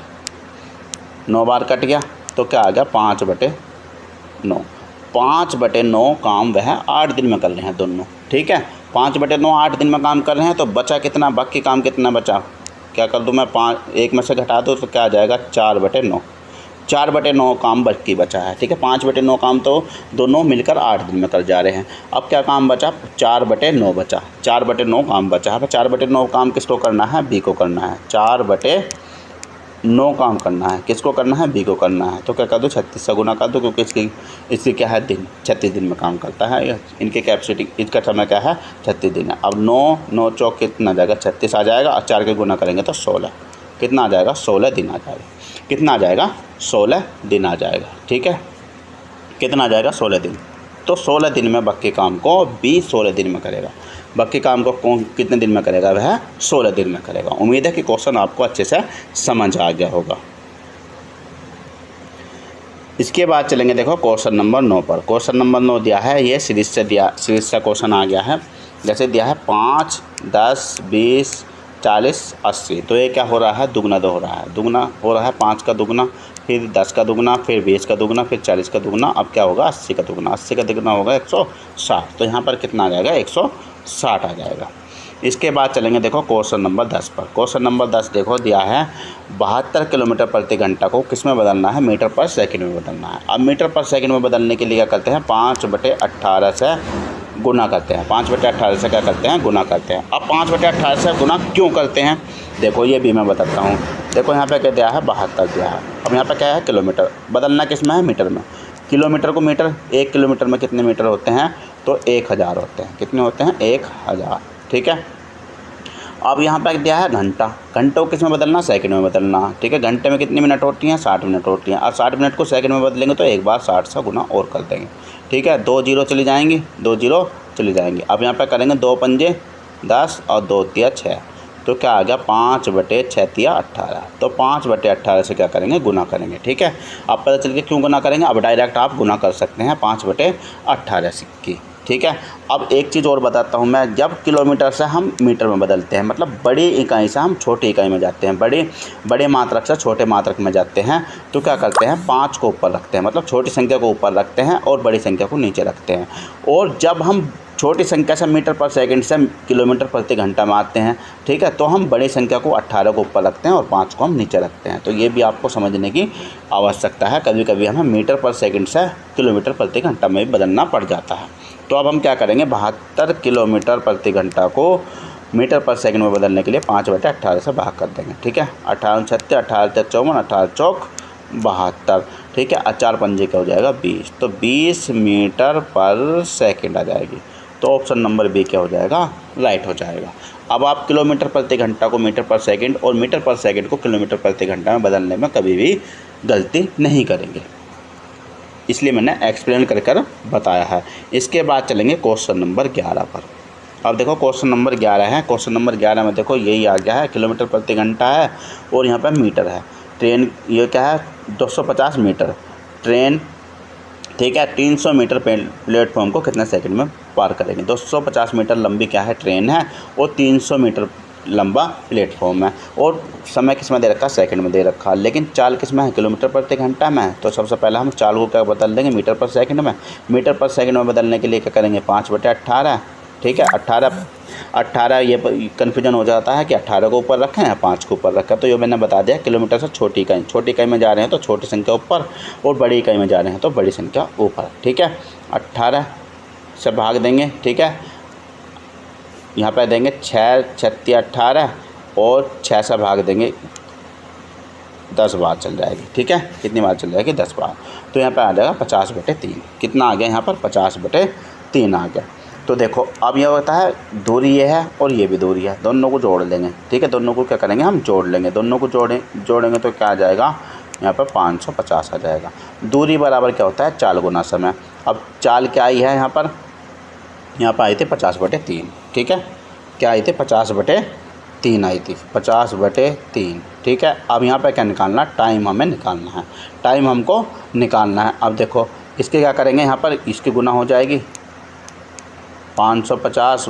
9 बार कट गया, तो क्या आ गया? 5/9। 5/9 काम वह 8 दिन में कर रहे हैं दोनों। ठीक है, 5/9 8 दिन में काम कर रहे हैं, तो बचा कितना? बाकी काम कितना बचा? क्या कर दूँ मैं? 1 में से घटा दो तो क्या आ जाएगा? 4/9। 4/9 काम बाकी बचा है। ठीक है, 5/9 काम तो दोनों मिलकर 8 दिन में कर जा रहे हैं। अब क्या काम बचा? 4/9 बचा। 4/9 काम बचा है। 4/9 काम किसको करना है? बी को करना है। 4/9 काम करना है, किसको करना है? बी को करना है। तो क्या कर दो? 36 से गुना कर दो, क्योंकि इसकी क्या है? दिन। 36 दिन में काम करता है। इनके कैपेसिटी, इसका समय क्या है? 36 दिन है। अब 9 चौक कितना आ जाएगा? 36 आ जाएगा, और 4 के गुना करेंगे तो 16। कितना आ जाएगा? 16 दिन आ जाएगा। कितना आ जाएगा? 16 दिन आ जाएगा। ठीक है, कितना आ जाएगा? 16 दिन। तो 16 दिन में बाकी काम को बी 16 दिन में करेगा। बाकी काम को कौन कितने दिन में करेगा? वह 16 दिन में करेगा। उम्मीद है कि क्वेश्चन आपको अच्छे से समझ आ गया होगा। इसके बाद चलेंगे, देखो क्वेश्चन नंबर 9 पर। क्वेश्चन नंबर 9 दिया है, ये सीरीज से क्वेश्चन आ गया है। जैसे दिया है 5, 10, 20, 40, 80, तो ये क्या हो रहा है? दुगना दो हो रहा है। दुगना हो रहा है 5 का दुगना, फिर 10 का दुगना, फिर 20 का दुगना, फिर 40 का दुगना। अब क्या होगा? 80 का दुगना। 80 का दुगना होगा 160, तो यहाँ पर कितना आ जाएगा? 160 आ जाएगा। इसके बाद चलेंगे, देखो क्वेश्चन नंबर 10 पर। क्वेश्चन नंबर 10 देखो दिया है 72 किलोमीटर प्रति घंटा को किस में बदलना है? मीटर पर सेकंड में बदलना है। अब मीटर पर सेकंड में बदलने के लिए क्या करते हैं? 5/18 से गुना करते हैं। 5/18 से क्या करते हैं? गुना करते हैं। अब 5/18 से गुना क्यों करते हैं? देखो ये भी मैं बताता हूँ। देखो यहाँ पे क्या दिया है? 72 दिया है। अब यहाँ पे क्या है? किलोमीटर। बदलना किस में है? मीटर में। किलोमीटर को मीटर, 1 किलोमीटर में कितने मीटर होते हैं? तो 1000 होते हैं। कितने होते हैं? 1000। ठीक है, अब यहाँ पर दिया है घंटा। घंटों को किस में बदलना? सेकंड में बदलना। ठीक है, घंटे में कितनी मिनट होती हैं? 60 मिनट होती हैं। और 60 मिनट को सेकंड में बदलेंगे तो एक बार 60 से गुना और कर देंगे। ठीक है, 2 0 चली जाएंगी, 2 0 चली जाएंगी। अब यहाँ पर करेंगे 2 पंजे 10 और 2 तिया 6, तो क्या आ गया? 5/6 तिया 18। तो 5/18 से क्या करेंगे? गुना करेंगे। ठीक है, अब पता चल गया क्यों गुना करेंगे। अब डायरेक्ट आप गुना कर सकते हैं 5/18 की। ठीक है, अब एक चीज़ और बताता हूँ मैं। जब किलोमीटर से हम मीटर में बदलते हैं, मतलब बड़ी इकाई से हम छोटी इकाई में जाते हैं, बड़े मात्रक से छोटे मात्रक में जाते हैं, तो क्या करते हैं? 5 को ऊपर रखते हैं, मतलब छोटी संख्या को ऊपर रखते हैं और बड़ी संख्या को नीचे रखते हैं। और जब हम छोटी संख्या से मीटर पर सेकंड से किलोमीटर प्रति घंटा में आते हैं, ठीक है, तो हम बड़ी संख्या को 18 को ऊपर रखते हैं और 5 को हम नीचे रखते हैं। तो ये भी आपको समझने की आवश्यकता है। कभी कभी हमें मीटर पर सेकंड से किलोमीटर प्रति घंटा में भी बदलना पड़ जाता है। तो अब हम क्या करेंगे? 72 किलोमीटर प्रति घंटा को मीटर पर सेकंड में बदलने के लिए 5/18 से भाग कर देंगे। ठीक है, 18 × 36, 18 × 54, 18 चौक 72। ठीक है, 4 पंजे का हो जाएगा 20, तो 20 मीटर पर सेकंड आ जाएगी। तो तो ऑप्शन नंबर बी क्या हो जाएगा, राइट हो जाएगा। अब आप किलोमीटर प्रति घंटा को मीटर पर सेकंड और मीटर पर सेकंड को किलोमीटर प्रति घंटा में बदलने में कभी भी गलती नहीं करेंगे, इसलिए मैंने एक्सप्लेन कर कर बताया है। इसके बाद चलेंगे क्वेश्चन नंबर 11 पर। अब देखो क्वेश्चन नंबर 11 है। क्वेश्चन नंबर 11 में देखो यही आ गया है, किलोमीटर प्रति घंटा है और यहाँ पर मीटर है। ट्रेन ये क्या है, 250 मीटर ट्रेन, ठीक है, 300 मीटर प्लेटफॉर्म को कितने सेकंड में पार करेंगे। 250 मीटर लंबी क्या है, ट्रेन है, और 300 मीटर लंबा प्लेटफॉर्म है, और समय किस में दे रखा है, सेकंड में दे रखा है, लेकिन चाल किस में है, किलोमीटर प्रति घंटा में है। तो सबसे पहले हम चाल को क्या बदल देंगे, मीटर पर सेकंड में। मीटर पर सेकंड में बदलने के लिए क्या करेंगे, 5/18, ठीक है। 18 ये कन्फ्यूजन हो जाता है कि 18 को ऊपर रखें या 5 को ऊपर रखें, तो ये मैंने बता दिया किलोमीटर से छोटी इकाई में जा रहे हैं तो छोटी संख्या ऊपर, और बड़ी इकाई में जा रहे हैं तो बड़ी संख्या ऊपर, ठीक है। 18 से भाग देंगे, ठीक है, यहाँ पर देंगे 6 6 18 और 6 से भाग देंगे 10 बार चल जाएगी, ठीक है। कितनी बार चल जाएगी, 10 बार। तो यहाँ पर आ जाएगा 50/3। कितना आ गया यहाँ पर, 50/3 आ गया। तो देखो अब यह होता है, दूरी ये है और ये भी दूरी है, दोनों को जोड़ लेंगे, ठीक है। दोनों को क्या करेंगे, हम जोड़ लेंगे, दोनों को जोड़ेंगे तो क्या आ जाएगा, यहाँ पर 550 आ जाएगा। दूरी बराबर क्या होता है, चाल गुना समय। अब चाल क्या आई है यहाँ पर आई थी 50/3, ठीक है। क्या आई थी, 50/3 आई थी, 50/3, ठीक है। अब यहाँ पर क्या निकालना, टाइम हमें निकालना है, टाइम हमको निकालना है। अब देखो इसके क्या करेंगे, यहाँ पर इसकी गुना हो जाएगी, 550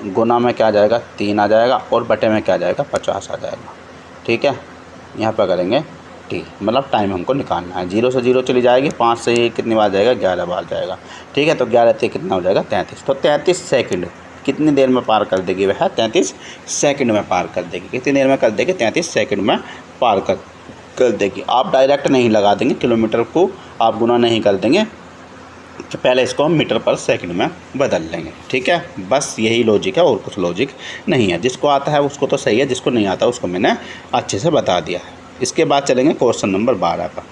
गुना में क्या आ जाएगा, 3 आ जाएगा, और बटे में क्या आ जाएगा, 50 आ जाएगा, ठीक है। यहाँ पर करेंगे टी, मतलब टाइम हमको निकालना है। 0 से 0 चली जाएगी, 5 से ये कितनी बार जाएगा, 11 बार जाएगा, ठीक है। तो 11 से कितना हो जाएगा, 33। तो 33 सेकंड कितनी देर में पार कर देगी, वह 33 सेकंड में पार कर देगी। कितनी देर में कर देगी, 33 सेकंड में पार कर देगी। आप डायरेक्ट नहीं लगा देंगे, किलोमीटर को आप गुना नहीं कर देंगे, तो पहले इसको हम मीटर पर सेकंड में बदल लेंगे, ठीक है। बस यही लॉजिक है और कुछ लॉजिक नहीं है। जिसको आता है उसको तो सही है, जिसको नहीं आता उसको मैंने अच्छे से बता दिया है। इसके बाद चलेंगे क्वेश्चन नंबर 12 पर।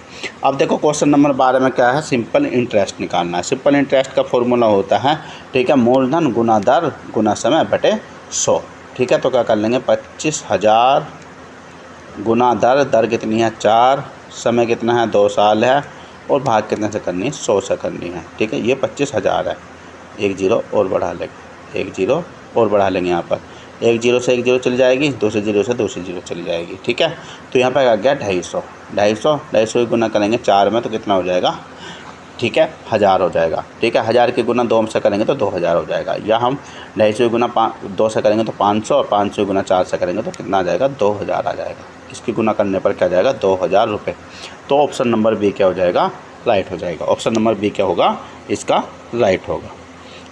अब देखो क्वेश्चन नंबर 12 में क्या है, सिंपल इंटरेस्ट निकालना है। सिंपल इंटरेस्ट का फॉर्मूला होता है, ठीक है, मूलधन गुना दर गुना समय बटे 100, ठीक है। तो क्या कर लेंगे, 25,000 गुना दर कितनी है, 4, समय कितना है, 2 साल है, और भाग कितने से करनी है, 100 से करनी है, ठीक है। ये 25,000 है, 1 0 और बढ़ा लेंगे, 1 0 और बढ़ा लेंगे। यहाँ पर 1 0 से 1 0 चली जाएगी, दूसरे 0 से दूसरी 0 चली जाएगी, ठीक है। तो यहाँ पर आ गया 250 की गुना करेंगे 4 में तो कितना हो जाएगा, ठीक है, 1000 हो जाएगा, ठीक है। 1000 की गुना 2 से करेंगे तो 2000 हो जाएगा, या हम 250 की गुना 2 से करेंगे तो 500, और 500 की गुना 4 से करेंगे तो कितना आ जाएगा, 2000 आ जाएगा। इसकी गुना करने पर क्या आ जाएगा, 2000 रुपये। तो ऑप्शन नंबर बी क्या हो जाएगा, राइट हो जाएगा। ऑप्शन नंबर बी क्या होगा, इसका राइट होगा।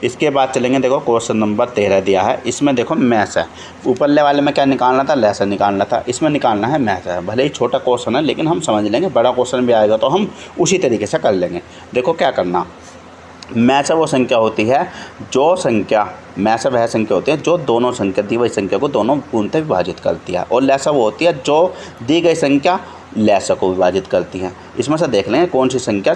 इसके बाद चलेंगे, देखो क्वेश्चन नंबर 13 दिया है। इसमें देखो मैथ है, ऊपरले वाले में क्या निकालना था, लेसन निकालना था, इसमें निकालना है मैथ है। भले ही छोटा क्वेश्चन है लेकिन हम समझ लेंगे, बड़ा क्वेश्चन भी आएगा तो हम उसी तरीके से कर लेंगे। देखो क्या करना, मैथ वो संख्या होती है जो संख्या, मैथ वह संख्या होती है जो दोनों संख्या, दी गई संख्या को दोनों पूर्णतः विभाजित करती है, और लैसा वो होती है जो दी गई संख्या लैसा को विभाजित करती है। इसमें से देख लेंगे कौन सी संख्या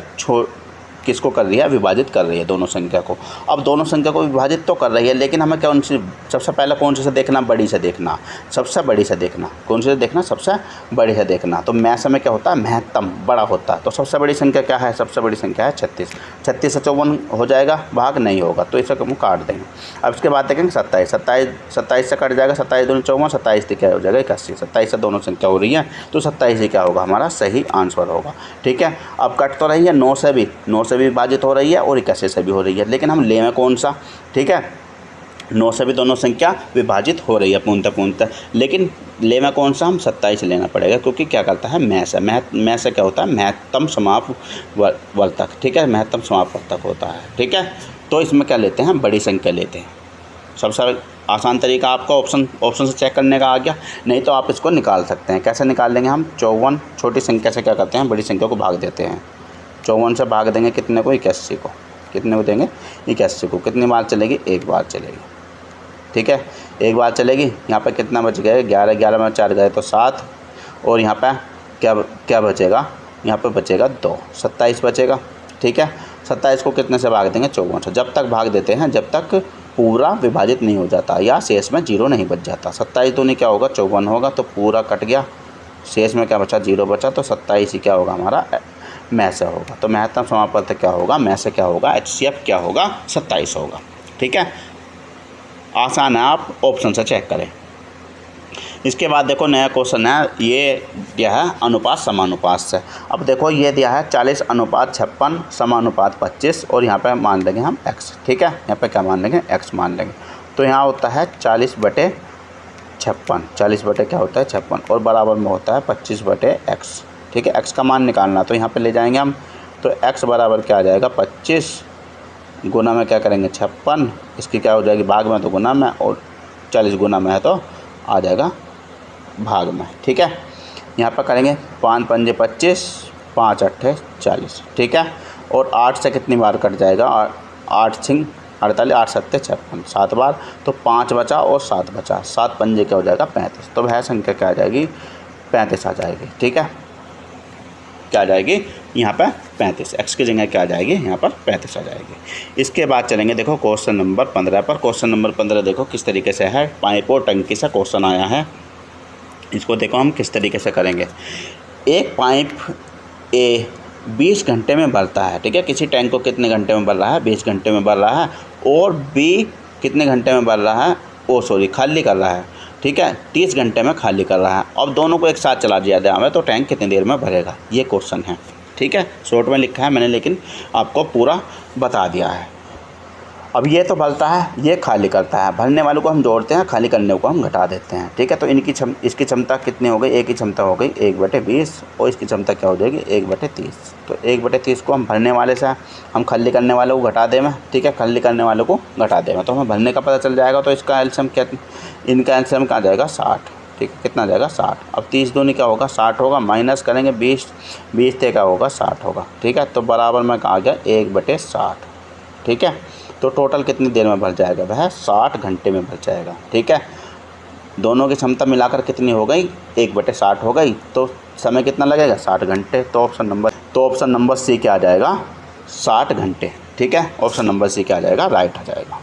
किसको कर रही है, विभाजित कर रही है दोनों संख्या को। अब दोनों संख्या को विभाजित तो कर रही है, लेकिन हमें कौन सी, सबसे पहले कौन सी से देखना, बड़ी से देखना, सबसे बड़ी से देखना, कौन सी से देखना, सबसे बड़ी से देखना। तो मैथ में क्या होता है, महत्तम बड़ा होता है। तो सबसे बड़ी संख्या क्या है, सबसे बड़ी संख्या है 36। 36 से 54 हो जाएगा, भाग नहीं होगा, तो इसे हम काट देंगे। अब इसके बाद देखेंगे 27 से कट जाएगा, 27 दूनी 54, 27 से क्या हो जाएगा, 81। 27 से दोनों संख्या हो रही है तो 27 से क्या होगा, हमारा सही आंसर होगा, ठीक है। अब कट तो रही है 9 से भी विभाजित हो रही है और 81 से भी हो रही है, लेकिन हम ले में कौन सा, ठीक है। 9 से भी दोनों संख्या विभाजित हो रही है पूर्णतः, लेकिन ले में कौन सा, हम 27 लेना पड़ेगा, क्योंकि क्या करता है, मैथ से क्या होता है, महत्तम समापवर्तक, ठीक है, महत्तम समापवर्तक होता है, ठीक है। तो इसमें क्या लेते हैं, बड़ी संख्या लेते हैं। सबसे आसान तरीका आपका ऑप्शन से चेक करने का आ गया, नहीं तो आप इसको निकाल सकते हैं। कैसे निकाल लेंगे हम, 54 छोटी संख्या से क्या करते हैं, बड़ी संख्या को भाग देते हैं। 54 से भाग देंगे कितने को, 81 को। कितने को देंगे, 81 को। कितनी बार चलेगी, एक बार चलेगी, ठीक है, एक बार चलेगी। यहाँ पर कितना बच गया, 11 में 4 गए तो 7, और यहाँ पर क्या बचेगा, यहाँ पर बचेगा 2, 27 बचेगा, ठीक है। 27 को कितने से भाग देंगे, 54 से। जब तक भाग देते हैं, जब तक पूरा विभाजित नहीं हो जाता या शेष में 0 नहीं बच जाता। 27 दूनी क्या होगा 54 होगा, तो पूरा कट गया, शेष में क्या बचा 0 बचा, तो 27 ही क्या होगा हमारा में से होगा। तो महत्तम समापवर्त क्या होगा, में से क्या होगा, HCF क्या होगा 27 होगा। ठीक है, आसान है, आप ऑप्शन से चेक करें। इसके बाद देखो नया क्वेश्चन है, ये दिया है अनुपात समानुपात से। अब देखो ये दिया है 40:56 समानुपात 25 और यहाँ पे मान लेंगे हम x। ठीक है, यहाँ पे क्या मान लेंगे x मान लेंगे। तो यहाँ होता है 40/56, 40 बटे क्या होता है 56 और बराबर में होता है 25/x। ठीक है, x का मान निकालना, तो यहाँ पे ले जाएंगे हम, तो x बराबर क्या आ जाएगा 25 गुना में क्या करेंगे 56, इसकी क्या हो जाएगी भाग में, तो गुना में, और 40 गुना में है तो आ जाएगा भाग में। ठीक है, यहाँ पर करेंगे 5 पंजे 25, 5 अट्ठे 40। ठीक है, और 8 से कितनी बार कट जाएगा, 8 छिंग 48, 8 सत्ते 56, 7 बार, तो 5 बचा और 7 बचा, 7 पंजे क्या हो जाएगा 35। तो वह संख्या क्या आ जाएगी 35 आ जाएगी। ठीक है, क्या आ जाएगी यहाँ पर 35, x की जगह क्या आ जाएगी यहाँ पर 35 आ जाएगी। इसके बाद चलेंगे देखो क्वेश्चन नंबर 15 पर। क्वेश्चन नंबर 15 देखो किस तरीके से है, पाइप और टंकी से क्वेश्चन आया है। इसको देखो हम किस तरीके से करेंगे। एक पाइप ए 20 घंटे में भरता है। ठीक है, किसी टैंक को कितने घंटे में भर रहा है 20 घंटे में भर रहा है, और बी कितने घंटे में भर रहा है, खाली कर रहा है। ठीक है, 30 घंटे में खाली कर रहा है। अब दोनों को एक साथ चला दिया जाए तो टैंक कितनी देर में भरेगा, ये क्वेश्चन है। ठीक है, शॉर्ट में लिखा है मैंने, लेकिन आपको पूरा बता दिया है। अब ये तो भरता है, ये खाली करता है, भरने वालों को हम जोड़ते हैं, खाली करने को हम घटा देते हैं। ठीक है, तो इसकी क्षमता कितनी हो गई, एक की क्षमता हो गई 1/20 और इसकी क्षमता क्या हो जाएगी 1/30। तो 1/30 को हम भरने वाले से हम खाली करने वाले को घटा दें। ठीक है, खाली करने वालों को घटा दें तो हमें भरने का पता चल जाएगा। तो इसका एलसीएम क्या, इनका एलसीएम क्या आ जाएगा 60। ठीक है, कितना आ जाएगा 60। अब 30 दूनी क्या होगा 60 होगा, माइनस करेंगे 20 से क्या होगा 60 होगा। ठीक है, तो बराबर में आ गया 1/60। ठीक है, तो टोटल कितनी देर में भर जाएगा, वह 60 घंटे में भर जाएगा। ठीक है, दोनों की क्षमता मिलाकर कितनी हो गई 1/60 हो गई, तो समय कितना लगेगा 60 घंटे। तो ऑप्शन नंबर सी क्या आ जाएगा 60 घंटे। ठीक है, ऑप्शन नंबर सी क्या आ जाएगा राइट आ जाएगा।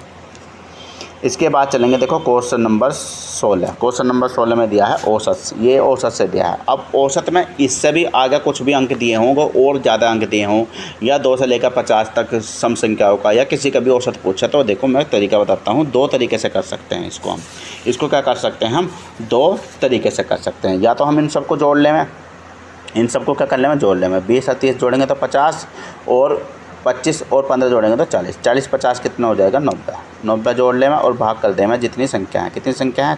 इसके बाद चलेंगे देखो क्वेश्चन नंबर 16। क्वेश्चन नंबर 16 में दिया है औसत, ये औसत से दिया है। अब औसत में इससे भी आगे कुछ भी अंक दिए होंगे और ज़्यादा अंक दिए हों, या 2 से लेकर 50 तक सम संख्याओं का, या किसी का भी औसत पूछा, तो देखो मैं तरीका बताता हूँ। 2 तरीके से कर सकते हैं इसको हम। इसको क्या कर सकते हैं हम 2 तरीके से कर सकते हैं। या तो हम इन सबको जोड़ लें, इन सबको क्या कर लें जोड़ लें, 20 और 30 जोड़ेंगे तो 50, और 25 और 15 जोड़ेंगे तो 40, 40 50 कितना हो जाएगा 90 जोड़ लें और भाग कर दें जितनी संख्या है, कितनी संख्या है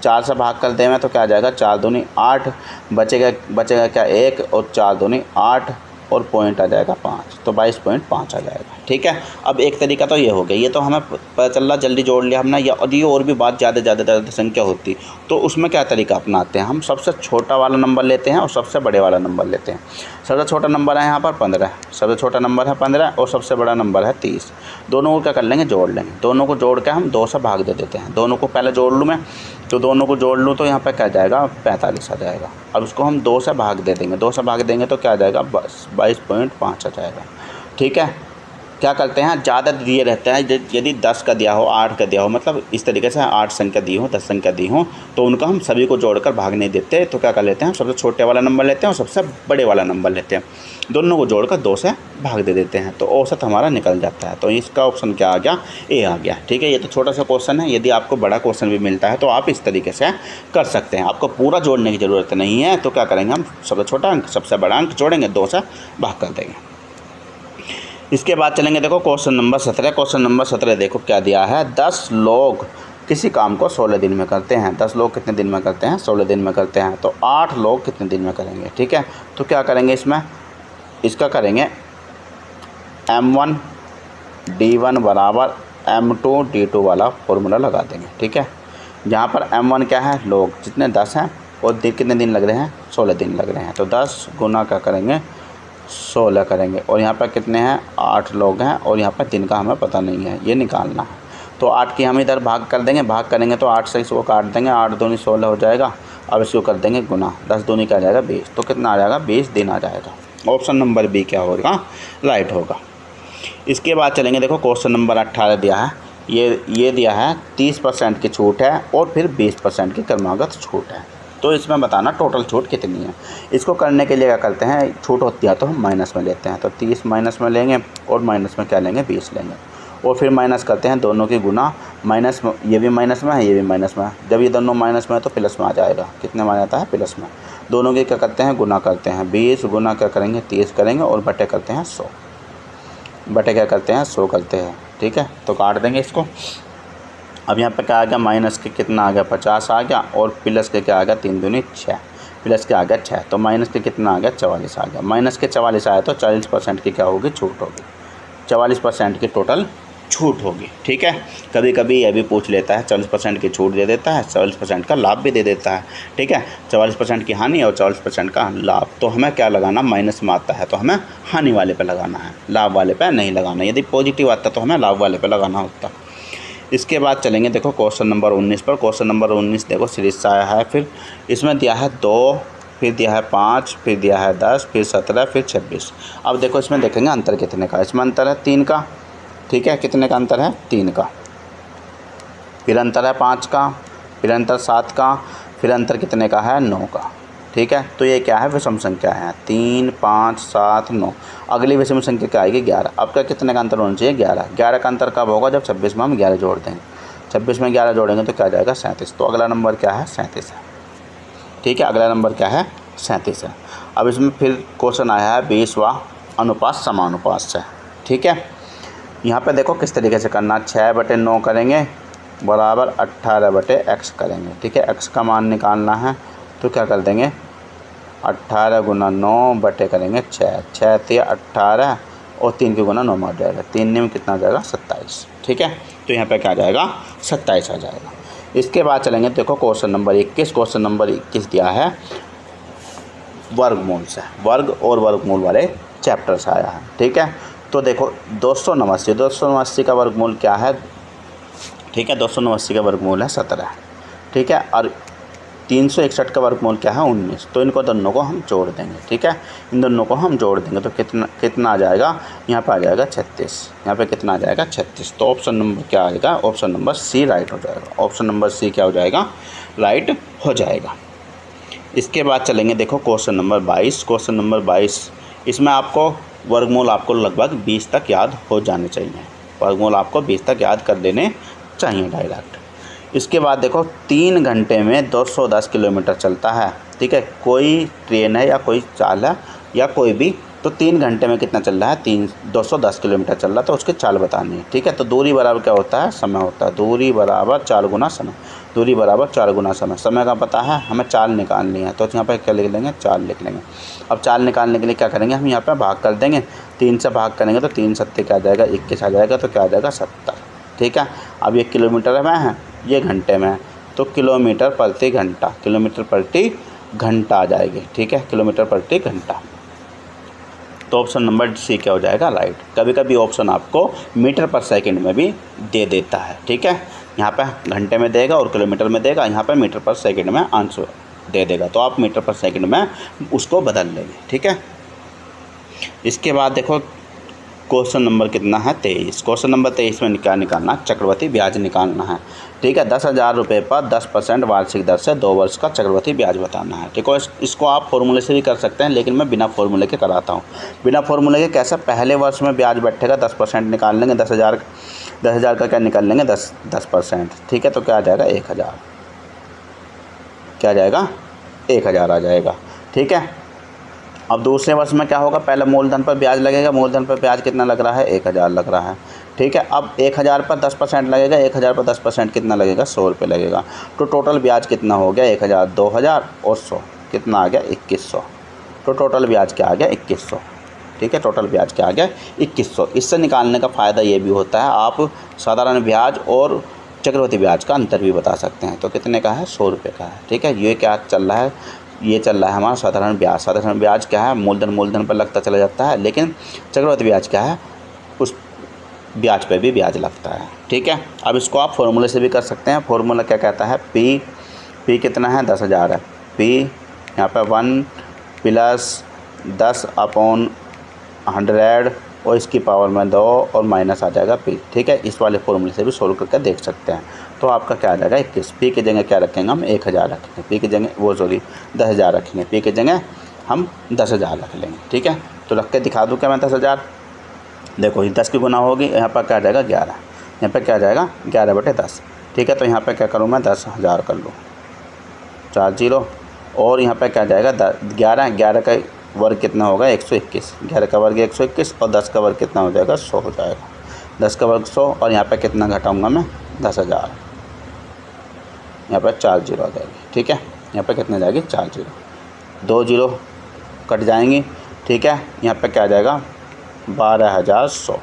4 से भाग कर दें तो क्या आ जाएगा 4 दूनी 8, बचेगा क्या 1, और 4 दूनी 8 और पॉइंट आ जाएगा 5, तो 22.5 आ जाएगा। ठीक है, अब एक तरीका तो ये हो गया, ये तो हमें पता चल रहा जल्दी जोड़ लिया हमने, या और भी बात ज़्यादा संख्या होती तो उसमें क्या तरीका अपनाते हैं हम, सबसे छोटा वाला नंबर लेते हैं और सबसे बड़े वाला नंबर लेते हैं। सबसे छोटा नंबर है यहाँ पर 15, सबसे छोटा नंबर है 15 और सबसे बड़ा नंबर है 30। दोनों को क्या कर लेंगे जोड़ लेंगे, दोनों को जोड़ के हम 2 से भाग दे देते हैं। दोनों को पहले जोड़ लूँ मैं, तो दोनों को जोड़ लूँ तो यहाँ पर क्या जाएगा 45 आ जाएगा। अब उसको हम 2 से भाग दे देंगे, 2 से भाग देंगे तो क्या आ जाएगा 22.5 आ जाएगा। ठीक है, क्या करते हैं ज़्यादा दिए रहते हैं, यदि 10 का दिया हो 8 का दिया हो, मतलब इस तरीके से 8 संख्या दी हो 10 संख्या दी हो, तो उनका हम सभी को जोड़कर भाग नहीं देते। तो क्या कर लेते हैं सबसे छोटे वाला नंबर लेते हैं और सबसे बड़े वाला नंबर लेते हैं, दोनों को जोड़कर 2 से भाग दे देते हैं, तो औसत हमारा निकल जाता है। तो इसका ऑप्शन क्या आ गया ए आ गया। ठीक है, ये तो छोटा सा क्वेश्चन है, यदि आपको बड़ा क्वेश्चन भी मिलता है तो आप इस तरीके से कर सकते हैं। आपको पूरा जोड़ने की ज़रूरत नहीं है, तो क्या करेंगे हम सबसे छोटा अंक सबसे बड़ा अंक जोड़ेंगे, 2 से भाग कर देंगे। इसके बाद चलेंगे देखो क्वेश्चन नंबर 17। क्वेश्चन नंबर 17 देखो क्या दिया है, 10 लोग किसी काम को 16 दिन में करते हैं। 10 लोग कितने दिन में करते हैं 16 दिन में करते हैं, तो 8 लोग कितने दिन में करेंगे। ठीक है, तो क्या करेंगे इसमें, इसका करेंगे M1 D1 बराबर M2 D2 वाला फॉर्मूला लगा देंगे। ठीक है, जहाँ पर M1 क्या है लोग जितने 10 हैं, और कितने दिन लग रहे हैं 16 दिन लग रहे हैं, तो 10 गुना क्या करेंगे 16 करेंगे, और यहाँ पर कितने हैं 8 लोग हैं, और यहाँ पर दिन का हमें पता नहीं है, ये निकालना है। तो 8 की हम इधर भाग कर देंगे, भाग करेंगे तो 8 से इसको काट देंगे, 8 दूनी 16 हो जाएगा। अब इसको कर देंगे गुना, 10 दूनी क्या आ जाएगा 20, तो कितना आ जाएगा 20 दिन आ जाएगा। ऑप्शन नंबर बी क्या होगा राइट होगा। इसके बाद चलेंगे देखो क्वेश्चन नंबर 18 दिया है, ये दिया है 30% की छूट है और फिर 20% की क्रमागत छूट है। तो इसमें बताना टोटल छूट कितनी है। इसको करने के लिए क्या करते हैं, छूट होती है तो हम माइनस में लेते हैं, तो 30 माइनस में लेंगे और माइनस में क्या लेंगे, 20 लेंगे और फिर माइनस करते हैं दोनों की गुना। माइनस में ये भी माइनस में है, ये भी माइनस में है। जब ये दोनों माइनस में है तो प्लस में आ जाएगा। कितने में आ जाता है, प्लस में। दोनों के क्या करते हैं, गुना करते हैं। 20 गुना क्या करेंगे, 30 करेंगे और बटे करते हैं 100। बटे क्या करते हैं, 100 करते हैं। ठीक है, तो काट देंगे इसको। अब यहाँ पे क्या आ गया, माइनस के कितना आ गया, 50 आ गया और प्लस के क्या आ गया, 3 दूनी 6, प्लस के आ गया 6, तो माइनस के कितना आ गया, 44 आ गया। माइनस के 44 आया तो 40% की क्या होगी, छूट होगी। 44% की टोटल छूट होगी। ठीक है, कभी कभी यह भी पूछ लेता है 40% की छूट दे देता है, 40% का लाभ भी दे देता है। ठीक है, 44% की हानि और 40% का लाभ। तो हमें क्या लगाना, माइनस में आता है तो हमें हानि वाले पे लगाना है, लाभ वाले पे नहीं लगाना। यदि पॉजिटिव आता तो हमें लाभ वाले पे लगाना होता। इसके बाद चलेंगे देखो क्वेश्चन नंबर 19 पर। क्वेश्चन नंबर 19 देखो सीरीज से आया है। फिर इसमें दिया है 2, फिर दिया है 5, फिर दिया है 10, फिर 17, फिर 26। अब देखो इसमें देखेंगे अंतर कितने का। इसमें अंतर है 3 का। ठीक है, कितने का अंतर है, 3 का। फिर अंतर है 5 का, फिर अंतर 7 का, फिर अंतर कितने का है, 9 का। ठीक है, तो ये क्या है, विषम संख्या है। 3, 5, 7, 9। अगली विषम संख्या क्या आएगी, 11। अब क्या कितने का अंतर होना चाहिए, 11। 11 का अंतर कब होगा, जब 26 में हम 11 जोड़ देंगे। 26 में 11 जोड़ेंगे तो क्या जाएगा, 37। तो अगला नंबर क्या है, 37 है। ठीक है, अगला नंबर क्या है, 37 है। अब इसमें फिर क्वेश्चन आया है 20वां, अनुपात समानुपात से। ठीक है, यहाँ पे देखो किस तरीके से करना। 6/9 करेंगे बराबर 18/x करेंगे। ठीक है, x का मान निकालना है तो क्या कर देंगे, 18 गुना 9 बटे करेंगे 6। 6 × 18 और 3 की गुना 9 में आ जाएगा। 3 में कितना आ जाएगा, 27। ठीक है, तो यहाँ पे क्या आ जाएगा, 27 आ जाएगा। इसके बाद चलेंगे देखो क्वेश्चन नंबर 21। क्वेश्चन नंबर 21 दिया है वर्गमूल से, वर्ग और वर्गमूल वाले चैप्टर से आया है। ठीक है, तो देखो 289 का वर्गमूल क्या है। ठीक है, 289 का वर्गमूल है 17। ठीक है, और 361 का वर्गमूल क्या है, 19। तो इनको दोनों को हम जोड़ देंगे। ठीक है, इन दोनों को हम जोड़ देंगे तो कितना आ जाएगा, यहाँ पे आ जाएगा 36। यहाँ पे कितना आ जाएगा, 36। तो ऑप्शन नंबर क्या आएगा, ऑप्शन नंबर सी राइट हो जाएगा। ऑप्शन नंबर सी क्या हो जाएगा, राइट हो जाएगा। इसके बाद चलेंगे देखो क्वेश्चन नंबर 22। क्वेश्चन नंबर 22, इसमें आपको वर्गमूल आपको लगभग 20 तक याद हो जाने चाहिए। वर्गमूल आपको 20 तक याद कर देने चाहिए डायरेक्ट। इसके बाद देखो 3 घंटे में 210 किलोमीटर चलता है। ठीक है, कोई ट्रेन है या कोई चाल है या कोई भी, तो 3 घंटे में कितना चल रहा है, 210 किलोमीटर चल रहा है, तो उसकी चाल बतानी है। ठीक है, तो दूरी बराबर क्या होता है, समय होता है। दूरी बराबर 4 गुना समय। दूरी बराबर 4 गुना समय। समय का पता है, हमें चाल निकालनी है तो यहाँ पर क्या लिख लेंगे, चाल लिख लेंगे। अब चाल निकालने के लिए क्या करेंगे, हम यहाँ पर भाग कर देंगे। 3 से भाग करेंगे तो 3 सत्ते क्या आ जाएगा, 21 आ जाएगा, तो क्या आ जाएगा, 70। ठीक है, अब ये किलोमीटर में है, ये घंटे में है, तो किलोमीटर प्रति घंटा, किलोमीटर प्रति घंटा आ जाएगी। ठीक है, किलोमीटर प्रति घंटा। तो ऑप्शन नंबर सी क्या हो जाएगा, राइट। कभी कभी ऑप्शन आपको मीटर पर सेकंड में भी दे देता है। ठीक है, यहाँ पे घंटे में देगा और किलोमीटर में देगा, यहाँ पे मीटर पर सेकंड में आंसर दे देगा, तो आप मीटर पर सेकंड में उसको बदल लेंगे। ठीक है, इसके बाद देखो क्वेश्चन नंबर कितना है, 23। क्वेश्चन नंबर 23 में क्या निकालना, चक्रवृद्धि ब्याज निकालना है। ठीक है, 10,000 रुपये पर 10% वार्षिक दर से 2 वर्ष का चक्रवृद्धि ब्याज बताना है। ठीक है, इसको आप फॉर्मूले से भी कर सकते हैं, लेकिन मैं बिना फॉर्मूले के कराता हूँ। बिना फॉर्मूले के कैसे, पहले वर्ष में ब्याज बैठेगा, 10% निकाल लेंगे। 10,000 का क्या निकाल लेंगे, 10%। ठीक है, तो क्या आ जाएगा, 1,000। क्या आ जाएगा, 1,000 आ जाएगा। ठीक है, अब दूसरे वर्ष में क्या होगा, पहले मूलधन पर ब्याज लगेगा। मूलधन पर ब्याज कितना लग रहा है, 1,000 लग रहा है। ठीक है, अब 1,000 पर 10% लगेगा। 1,000 पर 10% कितना लगेगा, 100 रुपये लगेगा। तो टोटल ब्याज कितना हो गया, 1,000, 2,000 और 100, कितना आ गया, 2,100। तो टोटल ब्याज क्या आ गया, 2,100। ठीक है, टोटल ब्याज क्या आ गया, 2,100। इससे निकालने का फ़ायदा ये भी होता है, आप साधारण ब्याज और चक्रवृद्धि ब्याज का अंतर भी बता सकते हैं। तो कितने का है, 100 रुपये का है। ठीक है, ये क्या चल रहा है, ये चल रहा है हमारा साधारण ब्याज। साधारण ब्याज क्या है, मूलधन पर लगता चला जाता है, लेकिन चक्रवृद्धि ब्याज क्या है, उस ब्याज पे भी ब्याज लगता है। ठीक है, अब इसको आप फॉर्मूले से भी कर सकते हैं। फॉर्मूला क्या कहता है, पी कितना है, 10,000 है। पी यहाँ पे 1 + 10/100 और इसकी पावर में 2 और माइनस आ जाएगा p। ठीक है, इस वाले फॉर्मूले से भी सोल्व करके देख सकते हैं। तो आपका क्या आ जाएगा 21। p की जगह क्या रखेंगे हम 1000 रखेंगे, p की जगह 10,000 रखेंगे, p की जगह हम 10,000 रख लेंगे। ठीक है, तो रख के दिखा दूँ क्या मैं 10,000। देखो 10 की गुना होगी, यहाँ पर क्या आ जाएगा 11, यहाँ पर क्या आ जाएगा 11/10। ठीक है, तो यहाँ पर क्या करूँ मैं 10,000 कर लूँ, 4 0, और यहाँ पर क्या जाएगा 11 का वर्ग कितना होगा 121, 11 का वर्ग 121 और 10 का वर्ग कितना हो जाएगा 100 हो जाएगा, 10 का वर्ग 100, और यहाँ पे कितना घटाऊंगा मैं 10,000, यहाँ पर 4 0 आ जाएगी। ठीक है, यहाँ पे कितने जाएगी 4 0, 2 0 कट जाएंगी। ठीक है, यहाँ पे क्या आ जाएगा 12,100,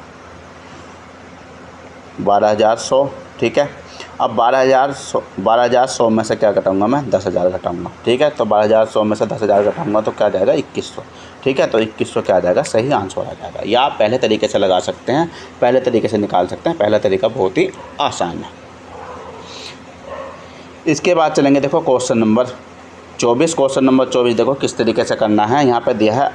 12,100। ठीक है, अब 12,100 में से क्या घटाऊंगा मैं 10,000 घटाऊंगा। ठीक है, तो 12,100 में से 10,000 घटाऊंगा तो क्या जाएगा 2100। ठीक है, तो 2100 क्या आ जाएगा सही आंसर आ जाएगा। या आप पहले तरीके से लगा सकते हैं, पहले तरीके से निकाल सकते हैं, पहला तरीका बहुत ही आसान है। इसके बाद चलेंगे देखो क्वेश्चन नंबर 24। क्वेश्चन नंबर 24 देखो किस तरीके से करना है। यहाँ पर दिया है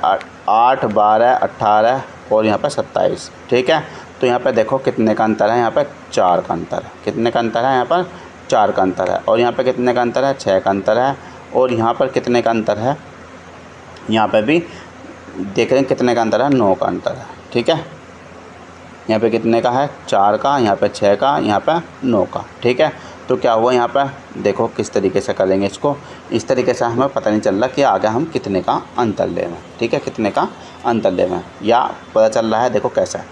8, 12, 18 और यहाँ पर 27। ठीक है, तो यहाँ पर देखो कितने का अंतर है, यहाँ पर 4 का अंतर है। कितने का अंतर है, यहाँ पर 4 का अंतर है। और यहाँ पर कितने का अंतर है 6 का अंतर है। और यहाँ पर कितने का अंतर है, यहाँ पर भी देख रहे हैं कितने का अंतर है 9 का अंतर है। ठीक है, यहाँ पे कितने का है 4 का, यहाँ पे 6 का, यहाँ पे 9 का। ठीक है, तो क्या हुआ यहाँ पे देखो किस तरीके से करेंगे इसको। इस तरीके से हमें पता नहीं चल रहा कि आगे हम कितने का अंतर ले रहे हैं। ठीक है, कितने का अंतर ले रहे हैं या पता चल रहा है। देखो कैसा है,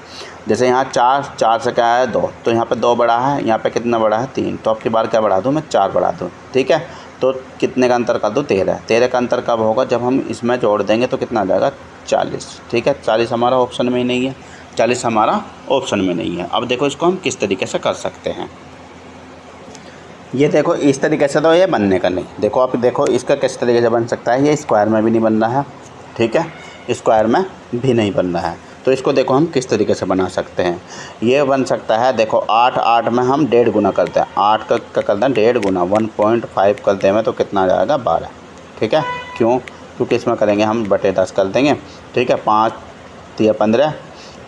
जैसे यहाँ 4 से क्या है 2, तो यहाँ पे 2 बड़ा है, यहाँ पे कितना बड़ा है 3, तो अब की बार क्या बढ़ा दूँ मैं 4 बढ़ा दूँ। ठीक है, तो कितने का अंतर कर दूँ 13। 13 का अंतर कब होगा जब हम इसमें जोड़ देंगे तो कितना आ जाएगा 40। ठीक है, 40 हमारा ऑप्शन में ही नहीं है, 40 हमारा ऑप्शन में नहीं है। अब देखो इसको हम किस तरीके से कर सकते हैं। ये देखो इस तरीके से तो ये बनने का नहीं। देखो आप देखो इसका किस तरीके से बन सकता है। ये स्क्वायर में भी नहीं बन रहा है, ठीक है, स्क्वायर में भी नहीं बन रहा है। तो इसको देखो हम किस तरीके से बना सकते हैं। ये बन सकता है देखो 8 में हम 1.5 गुना करते हैं। 8 का करते हैं 1.5 गुना, 1.5 कर देंगे तो कितना आ जाएगा 12। ठीक है, क्यों, क्योंकि इसमें करेंगे हम बटे 10 कर देंगे। ठीक है, 5 3 15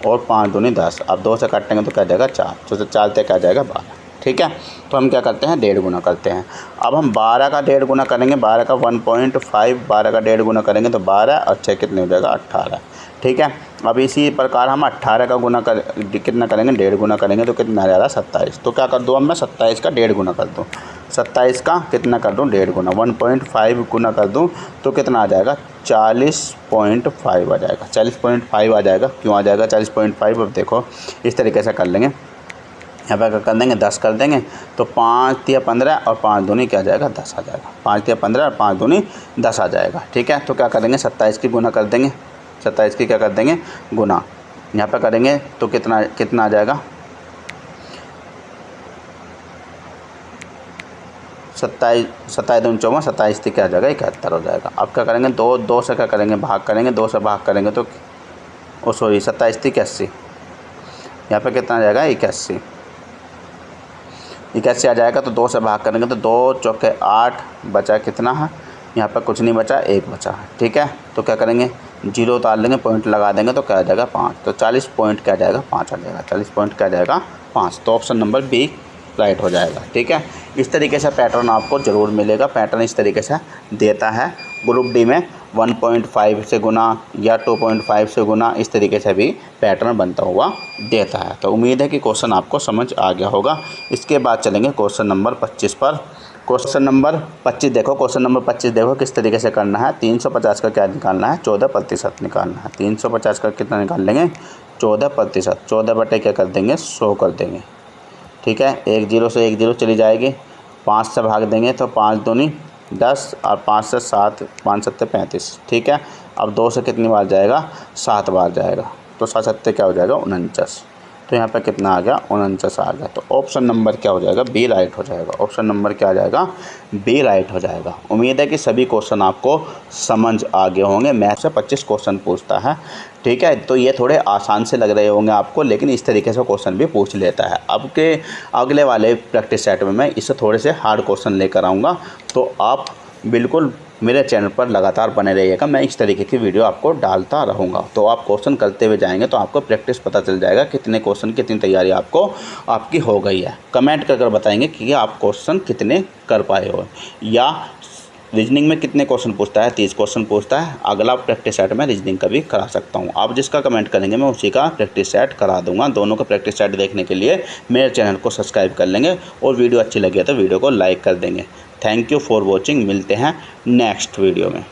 और 5 दूनी 10। अब 2 से काटेंगे तो क्या जाएगा 4, तो 4 से क्या जाएगा 12। ठीक है, तो हम क्या करते हैं 1.5 गुना करते हैं। अब हम 12 का 1.5 गुना करेंगे, 12 का 1.5, 12 का 1.5 गुना करेंगे तो 12 और 6 कितने हो जाएगा 18। ठीक है, अब इसी प्रकार हम 18 का गुना कितना करेंगे 1.5 गुना करेंगे तो कितना आ जाएगा 27। तो क्या कर दूँ अब मैं 27 का 1.5 गुना कर दूँ, 27 का कितना कर दूँ 1.5 गुना, 1.5 गुना कर दूँ तो कितना आ जाएगा 40.5 आ जाएगा। 40.5 आ जाएगा। क्यों आ जाएगा 40.5, अब देखो इस तरीके से कर लेंगे। यहाँ पर कर देंगे 10 कर देंगे तो 5 3 15 और 5 दूनी क्या आ जाएगा 10 आ जाएगा। 5 3 15 और 5 दूनी 10 आ जाएगा। ठीक है, तो क्या करेंगे 27 की गुना कर देंगे, 27 की क्या कर देंगे गुना, यहाँ पर करेंगे तो कितना आ जाएगा 27 दूनी 24, 27 थी क्या आ जाएगा 71 हो जाएगा। अब क्या करेंगे 2 से क्या करेंगे भाग करेंगे, 2 से भाग करेंगे तो 27 थी 81, यहाँ पर कितना आ जाएगा 81 आ जाएगा। तो 2 से भाग करेंगे तो 2 चौके 8 बचा कितना है, यहाँ पर कुछ नहीं बचा 1 बचा है। ठीक है, तो क्या करेंगे 0 उतार लेंगे, पॉइंट लगा देंगे तो क्या आ जाएगा 5। तो 40 पॉइंट क्या आ जाएगा 5 आ जाएगा, 40 पॉइंट क्या आ जाएगा 5। तो ऑप्शन नंबर बी राइट हो जाएगा। ठीक है, इस तरीके से पैटर्न आपको ज़रूर मिलेगा। पैटर्न इस तरीके से देता है ग्रुप डी में 1.5 से गुना या 2.5 से गुना, इस तरीके से भी पैटर्न बनता हुआ देता है। तो उम्मीद है कि क्वेश्चन आपको समझ आ गया होगा। इसके बाद चलेंगे क्वेश्चन नंबर 25 पर। क्वेश्चन नंबर 25 देखो, क्वेश्चन नंबर 25 देखो किस तरीके से करना है। 350 का क्या निकालना है 14% निकालना है। 350 का कितना निकाल लेंगे 14%, 14 बटे क्या कर देंगे 100 कर देंगे। ठीक है, 1 0 से 1 0 चली जाएगी, 5 से भाग देंगे तो 5 दूनी 10 और 5 से 7, 5 7 35। ठीक है, अब 2 से कितनी बार जाएगा 7 बार जाएगा, तो 7 7 क्या हो जाएगा 49। तो यहाँ पे कितना आ गया 49 आ गया। तो ऑप्शन नंबर क्या हो जाएगा बी राइट हो जाएगा। ऑप्शन नंबर क्या आ जाएगा बी राइट हो जाएगा। उम्मीद है कि सभी क्वेश्चन आपको समझ आ गए होंगे। मैथ से 25 क्वेश्चन पूछता है। ठीक है, तो ये थोड़े आसान से लग रहे होंगे आपको, लेकिन इस तरीके से क्वेश्चन भी पूछ लेता है। अब के अगले वाले प्रैक्टिस सेट में मैं इससे थोड़े से हार्ड क्वेश्चन लेकर आऊँगा, तो आप बिल्कुल मेरे चैनल पर लगातार बने रहिएगा, मैं इस तरीके की वीडियो आपको डालता रहूँगा। तो आप क्वेश्चन करते हुए जाएंगे तो आपको प्रैक्टिस पता चल जाएगा कितने क्वेश्चन कितनी तैयारी आपकी हो गई है। कमेंट कर बताएंगे कि आप क्वेश्चन कितने कर पाए हो, या रीजनिंग में कितने क्वेश्चन पूछता है, 30 क्वेश्चन पूछता है। अगला प्रैक्टिस सेट मैं रीजनिंग का भी करा सकता हूँ। आप जिसका कमेंट करेंगे मैं उसी का प्रैक्टिस सेट करा दूंगा। दोनों का प्रैक्टिस सेट देखने के लिए मेरे चैनल को सब्सक्राइब कर लेंगे और वीडियो अच्छी लगी तो वीडियो को लाइक कर देंगे। Thank you for watching. मिलते हैं नेक्स्ट वीडियो में।